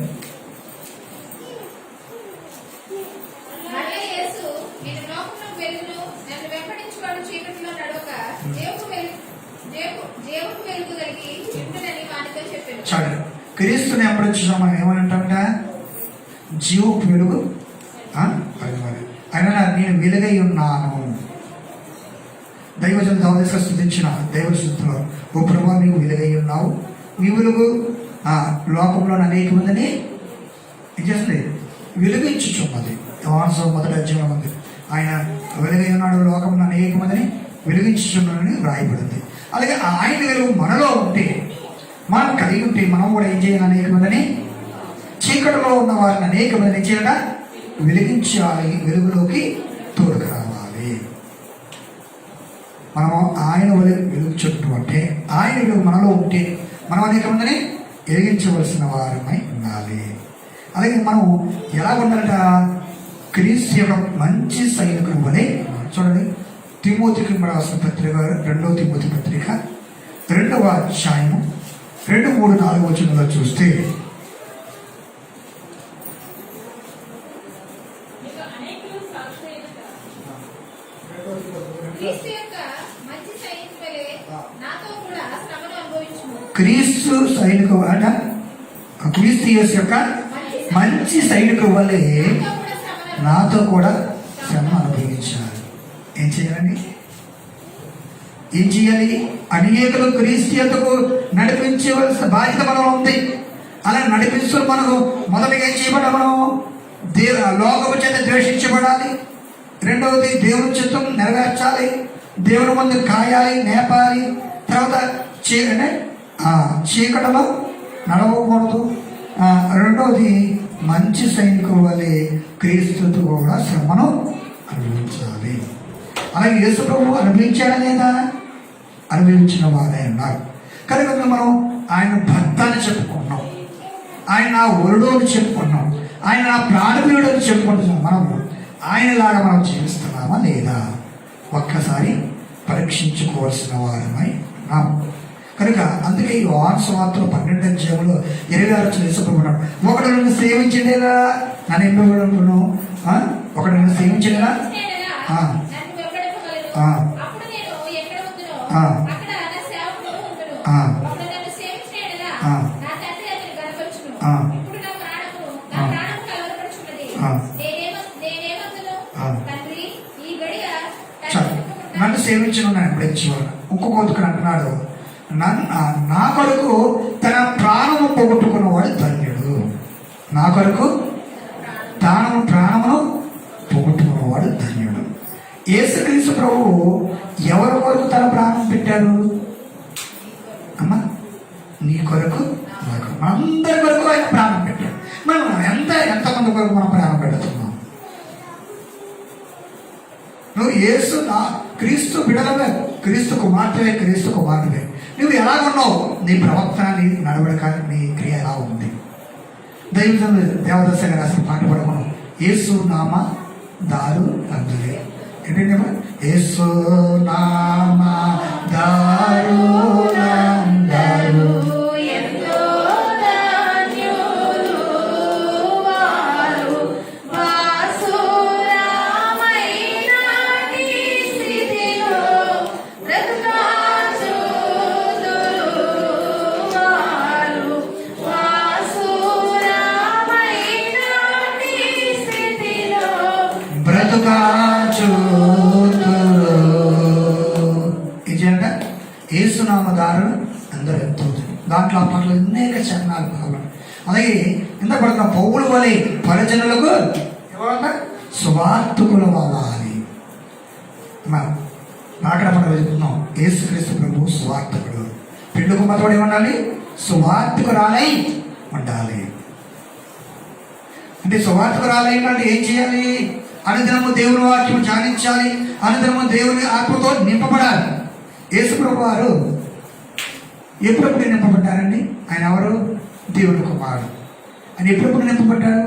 చాలు. క్రీస్తుని వెంబడించడం మనం ఏమని అంటామంట? జీవపు వెలుగు. ఆయన నేను వెలుగై ఉన్నాను. దైవజన దావీదు స్తుతించిన దైవస్థుతిలో, ఓ ప్రభువా నీవు వెలుగై ఉన్నావు, నీ వెలుగు లోకంలో అనేక మందిని ఏం చేస్తుంది? వెలిగించుచున్నది. యోహాను 1:1 ఉంది. ఆయన వెలుగై ఉన్నాడు, లోకంలో అనేక మందిని వెలిగించుచున్నాడని వ్రాయబడింది. అలాగే ఆయన వెలుగు మనలో ఉంటే, మనం కలిగి ఉంటే మనం కూడా ఏం చేయాలి? అనేక మందిని, చీకటిలో ఉన్న వారిని అనేక మందిని ఏం చేయాల? వెలిగించాలి, వెలుగులోకి తోడుకు రావాలి. మనము ఆయన వెలుగు చుట్టూ అంటే ఆయన వెలుగు మనలో ఉంటే మనం అనేక మందిని వెలిగించవలసిన వారమై ఉండాలి. అలాగే మనం ఎలా ఉండాలట? క్రీస్తు యొక్క మంచి సైనికులు వలె. చూడండి, తిమోతికి రాసిన పత్రిక 2వ తిమోతి పత్రిక 2వ అధ్యాయము 2, 3, 4 వచనంలో చూస్తే క్రీస్తు సైనికు అట క్రీస్తు యొక్క మంచి సైనికు వల్లే నాతో కూడా శ్రమ అనుభవించాలి. ఏం చేయాలండి? ఏం చేయాలి? అనేకులు క్రీస్తు యొద్దకు నడిపించవలసిన బాధ్యత మనం ఉంది. అలా నడిపిస్తూ మనకు మొదటిగా ఏం చేయబడాలి? మనం లోకము చేత ద్వేషించబడాలి. రెండవది దేవుని చిత్తం నెరవేర్చాలి, దేవుని ముందు కాయాలి, నేపాలి. తర్వాత చీకటిలో నడవకూడదు. రెండవది మంచి సైనికుల వల్లే క్రీస్తుతో కూడా శ్రమను అనుభవించాలి. అలాగే యేసు ప్రభు అనుభవించాడా లేదా? అనుభవించిన వారే ఉన్నారు. కనుక మనం ఆయన భర్త అని చెప్పుకున్నాం, ఆయన నా వరుడు అని చెప్పుకున్నాం, ఆయన నా ప్రాణప్రియుడు అని చెప్పుకుంటున్నాం. మనం ఆయనలాగా మనం జీవిస్తున్నామా లేదా ఒక్కసారి పరీక్షించుకోవాల్సిన వారమై ఉన్నాం. కనుక అందుకే ఈ యోహాను సువార్త 12వ అధ్యాయంలో 26 యేసుప్రభున్నాడు, ఒకడు నన్ను సేవించలేదా? నన్ను ఎప్పుడు ఒకడు నన్ను సేవించలేదా? నన్ను సేవించను నన్ను ఎప్పుడు ఇచ్చేవాడు. ఇంకొక కొడుకు అంటున్నాడు, నా కొరకు తన ప్రాణము పోగొట్టుకున్నవాడు ధన్యుడు. నా కొరకు ప్రాణమును పోగొట్టుకున్నవాడు ధన్యుడు. యేసుక్రీస్తు ప్రభువు ఎవరి కొరకు తన ప్రాణం పెట్టారు? అమ్మా, నీ కొరకు, అందరి కొరకు ఆయన ప్రాణం పెట్టాడు. మనం ఎంతమంది కొరకు మనం ప్రాణం పెడుతున్నాం? నువ్వు యేసు క్రీస్తు బిడలవే, క్రీస్తు కుమార్తెవే. నువ్వు ఎలాగున్నావు? నీ ప్రవర్తన, నీ నడవడిక, నీ క్రియ ఎలా ఉంది? దైవజనులు దేవదర్శ గారు రాసిన పాట పడుకున్నాం, యేసు నామ దారు అందులే. ఏంటంటే యేసు నామ దారు అందరు ఏసునామదారు అందరూ ఎంతవుతుంది. దాంట్లో ఆ పట్ల అనేక చరణాలు కావాలి. అలాగే ఎంత పడుతున్న పౌలు వలె పరిజనులకు సువార్తకుల అవ్వాలి. నాటక మనం వెళ్తున్నాం. యేసుక్రీస్తు ప్రభు సువార్తకుడు. పెళ్లి కుమార్తెడు ఏమనాలి? సువార్తకురాలై ఉండాలి. అంటే సువార్తకురాలై ఉండాలి. ఏం చేయాలి? అనుదినము దేవుని వాక్యం ధ్యానించాలి, అనుదినము దేవుని ఆత్మతో నింపబడాలి. యేసుప్రభు వారు ఎప్పుడప్పుడు నింపబడ్డారండి? ఆయన ఎవరు? దేవుని కుమారుడు. ఆయన ఎప్పుడప్పుడు నింపబడ్డారు?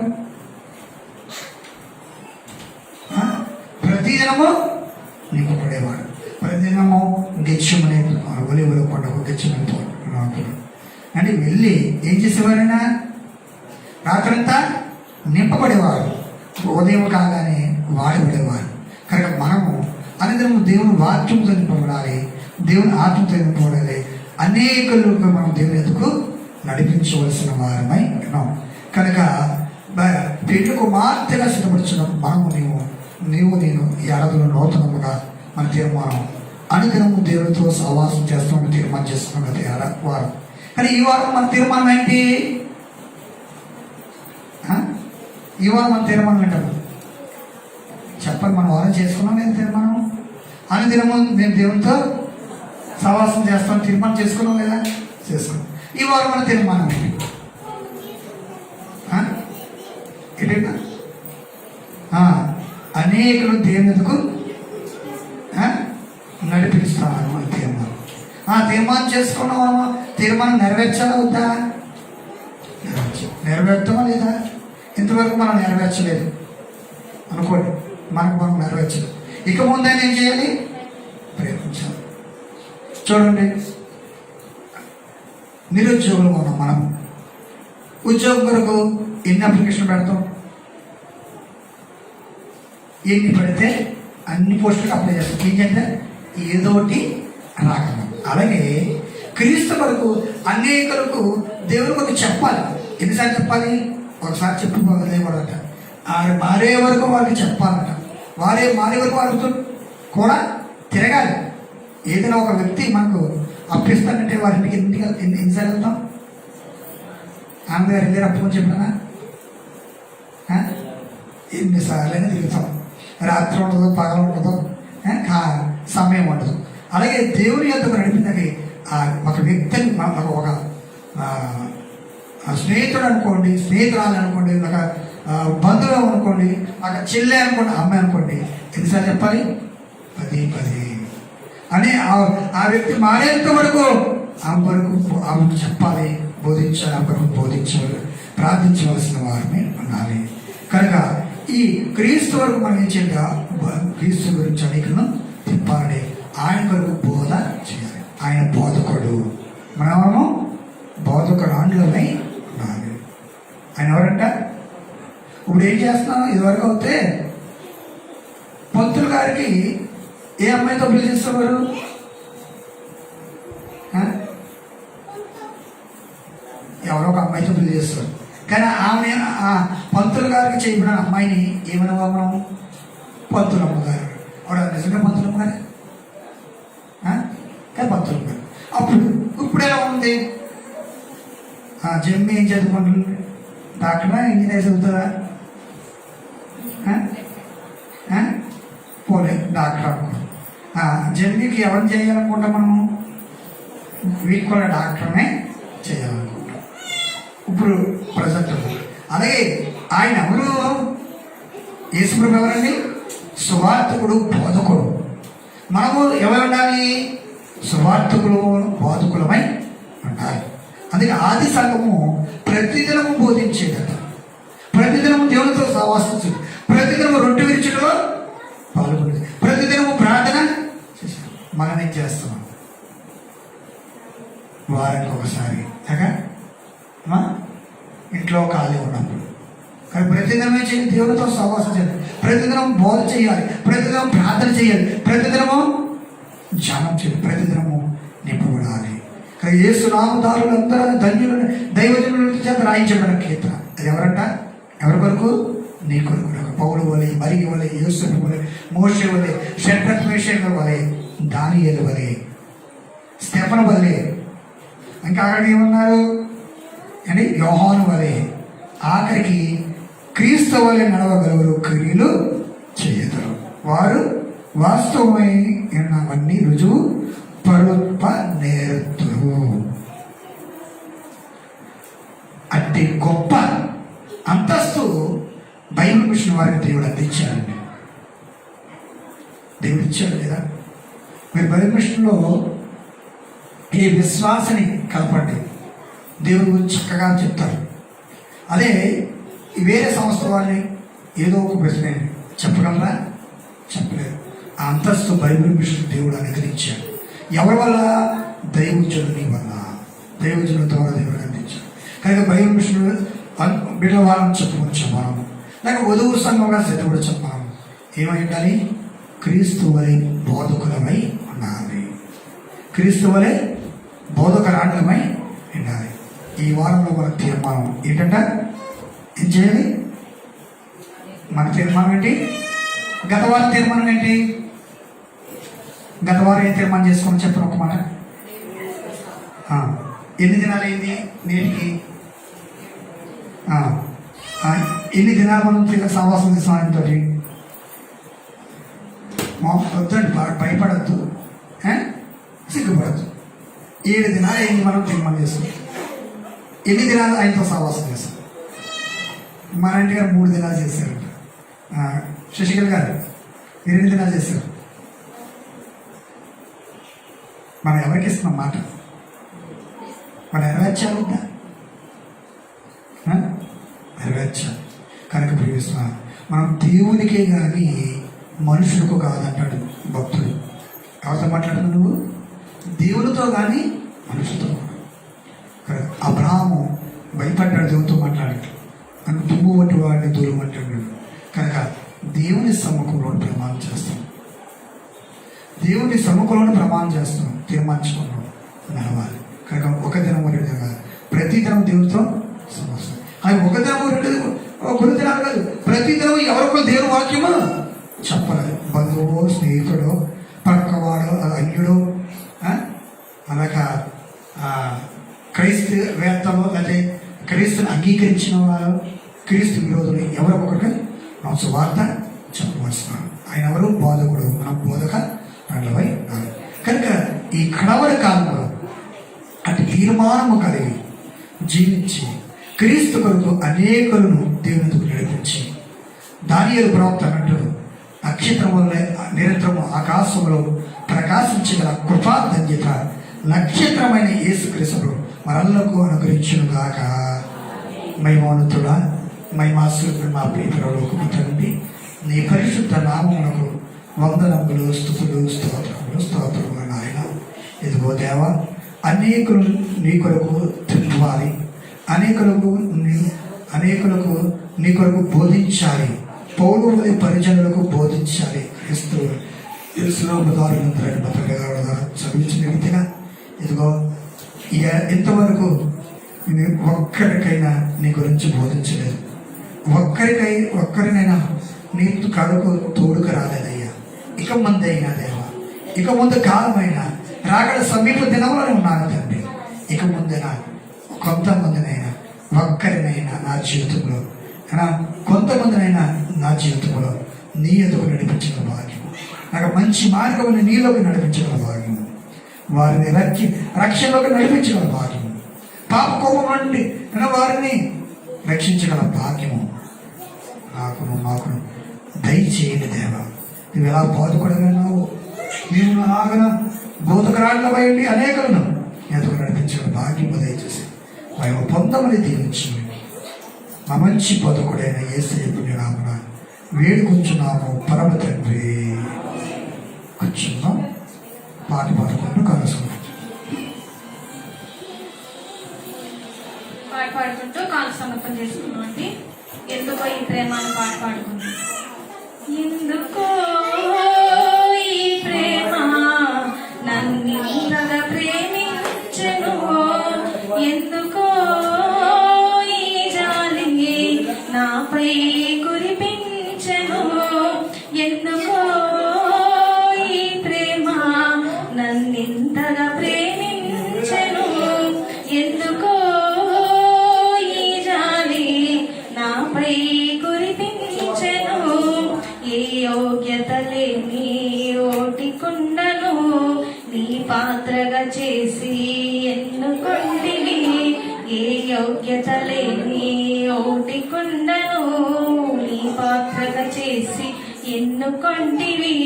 ప్రతిదినము నింపబడేవాడు. ప్రతిదినము గెచ్చమనే ఒలివల కొండకు గెచ్చమని అంటే వెళ్ళి ఏం చేసేవారైనా? రాత్రంతా నింపబడేవారు, ఉదయం కాగానే వాడబడేవారు. కనుక మనము అనుదినము దేవుని వాక్యంతో నింపబడాలి, దేవుని ఆత్మతో నింపబడాలి. అనేకులకు మనం దేవుని ఎదుకు నడిపించవలసిన వారమై ఉన్నాం. కనుక పెళ్లి కుమార్తెగా సిద్ధపడుచున్న మనము నీవు నేను ఈ ఆరాధనలో నూతనముగా మన తీర్మానం అనుదినము దేవునితో సహవాసం చేస్తామని తీర్మానం చేస్తున్నాం కదా వారం. కానీ ఈ వారం మన తీర్మానం ఏంటి? ఈ వారం మన తీర్మానం ఏంటన్నా చెప్పండి. మనం వారం చేసుకున్నాం ఏం తీర్మానం? అనుదినము మేము దేవునితో సహవాసం చేస్తాం తీర్మానం చేసుకున్నాం లేదా? చేసుకున్నాం. ఈ వారం మన తీర్మానం ఏంటంటే అనేకులు దేవునికు నడిపిస్తాను మన తీర్మానం. తీర్మానం చేసుకున్నాము. తీర్మానం నెరవేర్చాలా వద్దా? నెరవేర్తామా లేదా? ఇంతవరకు మనం నెరవేర్చలేదు అనుకోండి, మనం నెరవేర్చలేదు. ఇక ముందైనా ఏం చేయాలి? ప్రయత్నించాలి. చూడండి, నిరుద్యోగులు ఉన్నాం మనం. ఉద్యోగం కొరకు ఎన్ని అప్లికేషన్ పెడతాం? ఎన్ని పడితే అన్ని పోస్టులకు అప్లై చేస్తాం. ఏంటంటే ఏదోటి రాకడం. అలాగే క్రీస్తు కొరకు అనేకులకు దేవుని కొరకు చెప్పాలి. ఎన్నిసార్లు చెప్పాలి? ఒకసారి చెప్పి లేకూడదట. మారే వరకు వారికి చెప్పాలట. మారే వరకు వారితో కూడా తిరగాలి. ఏదైనా ఒక వ్యక్తి మనకు అప్పిస్తానంటే వారింటికి ఎన్నిసార్లు వెళ్తాం? ఆమె గారు వెళ్ళారు అప్పు అని చెప్పినా ఎన్నిసార్లైనా తిరుగుతాం. రాత్రి ఉండదు, పగలు ఉండదు, సమయం ఉండదు. అలాగే దేవుని యొద్దకు నడిపినది ఒక వ్యక్తిని ఒక స్నేహితుడు అనుకోండి, స్నేహితురాలు అనుకోండి, ఒక బంధువులు అనుకోండి, ఒక చెల్లె అనుకోండి, అమ్మాయి అనుకోండి, ఎన్నిసార్లు చెప్పాలి? 10 అని ఆ వ్యక్తి మారేంత వరకు ఆమె వరకు ఆమెకు చెప్పాలి, బోధించాలి, ఆమె వరకు బోధించాలి, ప్రార్థించవలసిన వారిని ఉండాలి. కనుక ఈ క్రీస్తు వరకు మనం ఏం చేయాలి? క్రీస్తు గురించి అనేకను తిప్పాలి, ఆయన వరకు బోధ చేయాలి. ఆయన బోధకుడు, మనము బోధకురాండ్లమై ఉండాలి. ఆయన ఎవరంట? ఇప్పుడు ఏం చేస్తున్నాం? ఇదివరకు అయితే పంతులు గారికి ఏ అమ్మాయితో పెళ్లి చేస్తున్నారు? ఎవరో ఒక అమ్మాయితో పెళ్లి చేస్తారు. కానీ ఆమె పంతులు గారికి చేయబడిన అమ్మాయిని ఏమనవా మనం? పంతులమ్మ గారు. ఆవిడ నిజంగా పంతులమ్మ గారు కానీ పంతులమ్మ గారు. ఇప్పుడు ఎలా ఉంది? జమ్మి ఏం చదువుకుంటుంది? డాక్టరా, ఇంజనీర్ చదువుతారా? పోలే డాక్టర్ అనుకో. జమ్మికి ఎవరిని చేయాలనుకుంటాం మనము? వీటికి కూడా డాక్టర్నే చేయాలనుకుంటాం ఇప్పుడు ప్రజెంట్. అలాగే ఆయన ఎవరు? యేసుప్రభువు ఎవరండి? సువార్తికుడు, బోధకుడు. మనము ఎవరు ఉండాలి? సువార్తికులు, బోధకులమై ఉండాలి. అందుకే ఆది సంఘము ప్రతిదినము బోధించేదట, ప్రతిదినము దేవునితో సహవాసించు, ప్రతిదినము రొట్టె విరుచుటలో పాల్గొనేది, ప్రతిదినము ప్రార్థన చేశారు. మనం ఏం చేస్తున్నాం? వారానికి ఒకసారి ఇంట్లో ఖాళీ ఉన్నప్పుడు. కానీ ప్రతిదినం ఏం చేయాలి? దేవునితో సహవాసం చేయాలి, ప్రతిదినం బోధ చేయాలి, ప్రతిదినం ప్రార్థన చేయాలి, ప్రతిదినము ధ్యానం చేయాలి, ప్రతిదినము నింపబడాలి. కానీ యేసు నామధారులందరూ ధన్యులను దైవజనుల చేత రాయించబడిన కీర్తన. అది ఎవరంట? ఎవరి కొరకు? నీ కొరకు. పౌలు వలె, మరియ వలె, యేసు వలె, మోషే వలె, షడ్రక్ మేషక్ వలె, దానియేలు వలె, స్టెఫను వలె, ఇంకా అక్కడికి ఏమన్నారు అని? యోహాను వలె, ఆఖరికి క్రీస్తు వలె నడవగలరు, క్రియలు చేయగలరు. వారు వాస్తవమైనవన్నీ రుజువు పరుప నేర్తురు. అట్టి గొప్ప అంతస్తు బైబిల్ మిషన్ వారికి దేవుడు అందించారండి. దేవుడు ఇచ్చాడు లేదా? మీరు బైబిల్ మిషన్లో ఈ విశ్వాసని కలపండి, దేవుడి గురించి చక్కగా చెప్తారు. అదే వేరే సంస్థ వాళ్ళని ఏదో ఒక ప్రశ్న చెప్పగలరా? చెప్పలేదు. ఆ అంతస్తు బైబిల్ మిషన్ దేవుడు అనుగ్రహించాడు. ఎవరి వల్ల? దైవజనుని వల్ల, దైవజనుల ద్వారా దేవుడు అందించాడు. కనుక బైబిల్ మిషన్ బిడ్డ వాళ్ళని చెప్పుకోవచ్చు మనం, లేక వధువు సంఘంగా సిద్ధపడచ్చు మనం. ఏమై ఉండాలి? క్రీస్తు వలె బోధకులమై ఉండాలి, క్రీస్తు వలె బోధకురాండ్లమై ఉండాలి. ఈ వారంలో మన తీర్మానం ఏంటంటే ఏం చేయాలి? మన తీర్మానం ఏంటి? గత వారం తీర్మానం ఏంటి? గత వారం ఏం తీర్మానం చేసుకోమని చెప్పిన ఒక మాట. ఎన్ని దినాలు అయింది నేటికి? ఎన్ని దినాలు మనం సహవాసం చేసాం ఆయనతో? వద్దండి, భయపడద్దు, సిగ్గుపడద్దు. 7 దినాలు అయింది మనం తీర్మానం చేస్తాం. ఎన్ని దినాలు ఆయనతో సహవాసం చేస్తాం? మన ఇంటి గారు 3 దినాలు చేశారు. శశికళ గారు 8 దినాలు చేశారు. మనం ఎవరికి ఇస్తున్నాం మాట? మనం నెరవేర్చాలి, నెరవేర్చాలి. కనుక ప్రియస్తున్నా, మనం దేవునికే కానీ మనుషులకు కాదంటాడు భక్తుడు. ఎవరితో మాట్లాడుతున్నావు నువ్వు? దేవునితో కానీ మనుషులతో. అబ్రహాము భయపడ్డాడు దేవునితో మాట్లాడాడు. నన్ను దుమ్ము వంటి వాడిని దూరం అంటాడు. కనుక దేవుని సమ్ముఖంలో ప్రమాణం చేస్తాం, దేవుని సమ్ముఖంలో ప్రమాణం చేస్తాం, తీర్మానించుకున్నాం నడవాలి. కనుక ఒక దినం 2 దినాలు, ప్రతి దినం దేవునితో సమస్య. అది ఒక దినం 2 దినాలు కాదు, ప్రతి దినం ఎవరికో దేవుని వాక్యమో చెప్పాలి. బంధువు, స్నేహితుడు, పక్కవాడు అన్యుడు, అలాగా క్రైస్తవేత్తలు అదే క్రీస్తుని అంగీకరించిన వారు, క్రీస్తు విరోధులు ఎవరో ఒకటి మనం సువార్త చెప్పవలసినాడు. ఆయన ఎవరు? బోధకుడు. మనం బోధక రండ్లపై కనుక ఈ కడవరి కాలంలో అటు తీర్మానము కలిగి జీవించి క్రీస్తు కొరకు అనేకులను దేవునితో నడిపించి దానియేలు ప్రవక్త అన్నట్టు నక్షత్రములే నిరంతరము ఆకాశంలో ప్రకాశించగల కృపాధన్యత నక్షత్రమైన యేసుక్రీస్తు మరలకు అనుగ్రహించును గాక. మహిమోన్నతుడా, మహిమాసుడు మా ప్రియపరలోకము తండ్రి, నీ పరిశుద్ధ నామమునకు వందనములు, స్తుతులు, స్తోత్రములు నాయన. ఇదిగో దేవా, అనేకులు నీ కొరకు తిరగాలి, అనేకులకు నీ కొరకు బోధించాలి, పౌలు వలె పరిజనులకు బోధించాలి. క్రీస్తుదారులందరూ బతకగా చదివించిన రీతిగా ఇదిగో ఇంతవరకు ఒక్కరికైనా నీ గురించి బోధించలేదు, ఒక్కరినైనా నీ కడుకు తోడుకు రాలేదయ్యా. ఇక ముందు అయినా దేవా, ఇక ముందు కాలమైనా రాగడ సమీప దినంలోనే ఉన్నాను తండ్రి. ఇక ముందైనా కొంతమందినైనా ఒక్కరినైనా నా జీవితంలో, కొంతమందినైనా నా జీవితంలో నీ ఎదుగు నడిపించిన భాగ్యం, నాకు మంచి మార్గంలో నీలోకి నడిపించిన భాగ్యం, వారిని రక్షణలోకి నడిపించిన భాగ్యం, పాప కోపం నుండి వారిని రక్షించగల భాగ్యము మాకు దయచేయండి దేవా. నువ్వు ఎలా బోధకుడైనావు, నీవు ఆగన బోధకురాళ్ళపై అనేకలను ఎదుగు నడిపించిన భాగ్యము దయచేసి మేము పొందమని దీవించండి. మా మంచి బోధకుడైన యేసయ్య పుణ్యనామమున వేడుకొంచున్నాము పరమ తండ్రి. కూర్చున్నాం, పాట పాడుకుంటూ కలుసుకున్నాం. పాట పాడుకుంటూ కాలు సమర్పణ చేసుకున్నాం అండి. ఎందుకో ఈ ప్రేమ అని పాట పాడుకుంటాం. ఎందుకో ఈ ప్రేమ నన్నింతగా ప్రేమించెను, ఎందుకో ఈ జాలి నాపై కురిపించెను, ఎందుకో ఈ ప్రేమ నన్నింతగా ప్రేమించెను, ఎందుకో ఈ జాలి నాపై కురిపించెను. ఏ యోగ్యత లేని ఓటికుండను నీ పాత్రగా చేసి ఎన్నుకొంటివి, ఏ యోగ్యత లేని ఓటికుండను నీ పాత్రగా చేసి ఎన్నుకొంటివి,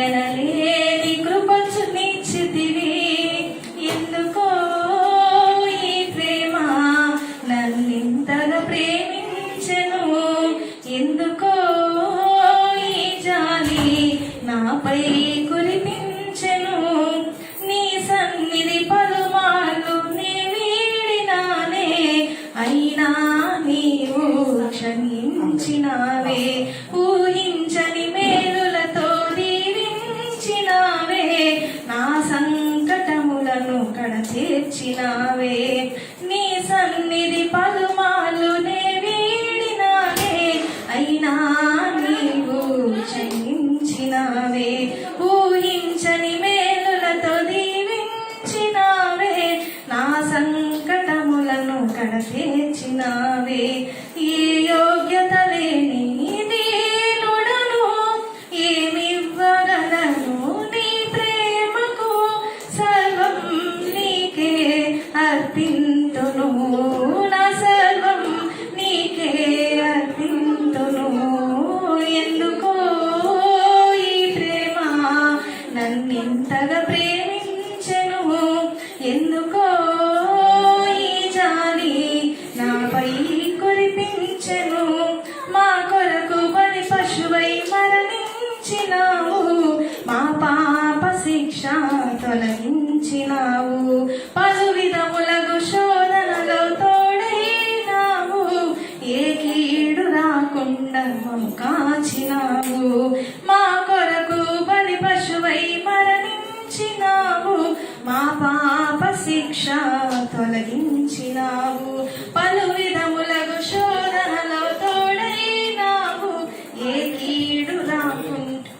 ఎనలేని కృపచు నిచ్చితివి, ఎందుకో ఈ ప్రేమ నన్నింతగా ప్రేమించెను, ఎందుకో ఈ జాలి నాపై కురిపించెను. నీ సన్నిధి పలుమార్లు నే వీడినానే, అయినా నీవు క్షమించినావే, ఊహించని మేలులతో దీవించినావే, నా సంకటములను కడతీర్చినావే. నీ సన్నిధి పలుమార్లు నే వీడినానే, అయినా నీవు క్షమించినావే, ఊహించని మేలులతో దీవించినావే, నా సంకటములను కడతీర్చినావే. ఏ యోగ్యత లేని దీనుడను ఏమివ్వగలను నీ ప్రేమకు, సర్వం నీకే అర్పింతును, నా సర్వం నీకే అర్పింతును. ఎందుకో ఈ ప్రేమ నన్నింతగా ప్రేమించెను, ఎందుకో ఈ జాలి నాపై కురిపించెను. మా కొరకు బలి పశువై మరణించినావు, మా పాప శిక్ష తొలగించినావు, పలు విధములకు శోధనలో తోడైనావు, ఏ కీడు రాకుండా మమ్ము కాచినావు. మా కొరకు బలి పశువై మరణించినావు, మా పాప శిక్ష తొలగించినావు, పలు విధములకు శోధనలో తోడైనావు, ఏ కీడు రాకుండా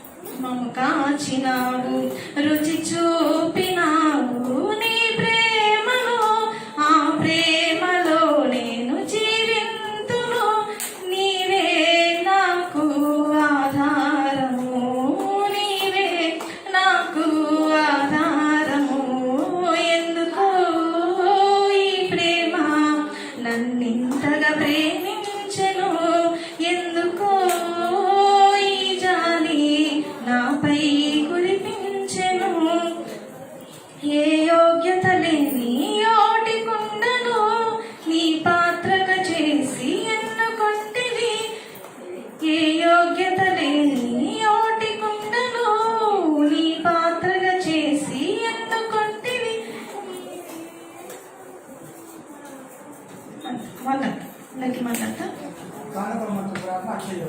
మమ్ము కాచినావు. ఎంతగా ప్రేమించెను, ఎందుకో ఈ జాలి నాపై కురిపించెను. ఏ యోగ్యత లేని ఓటి కుండను నీ పాత్రగా చేసి ఎన్నుకొంటివి. ఏ యోగ్యత లేని ఓటి కుండను నీ పాత్రగా చేసి ఎన్నుకొంటివి. మాట్లాడతా అక్షయ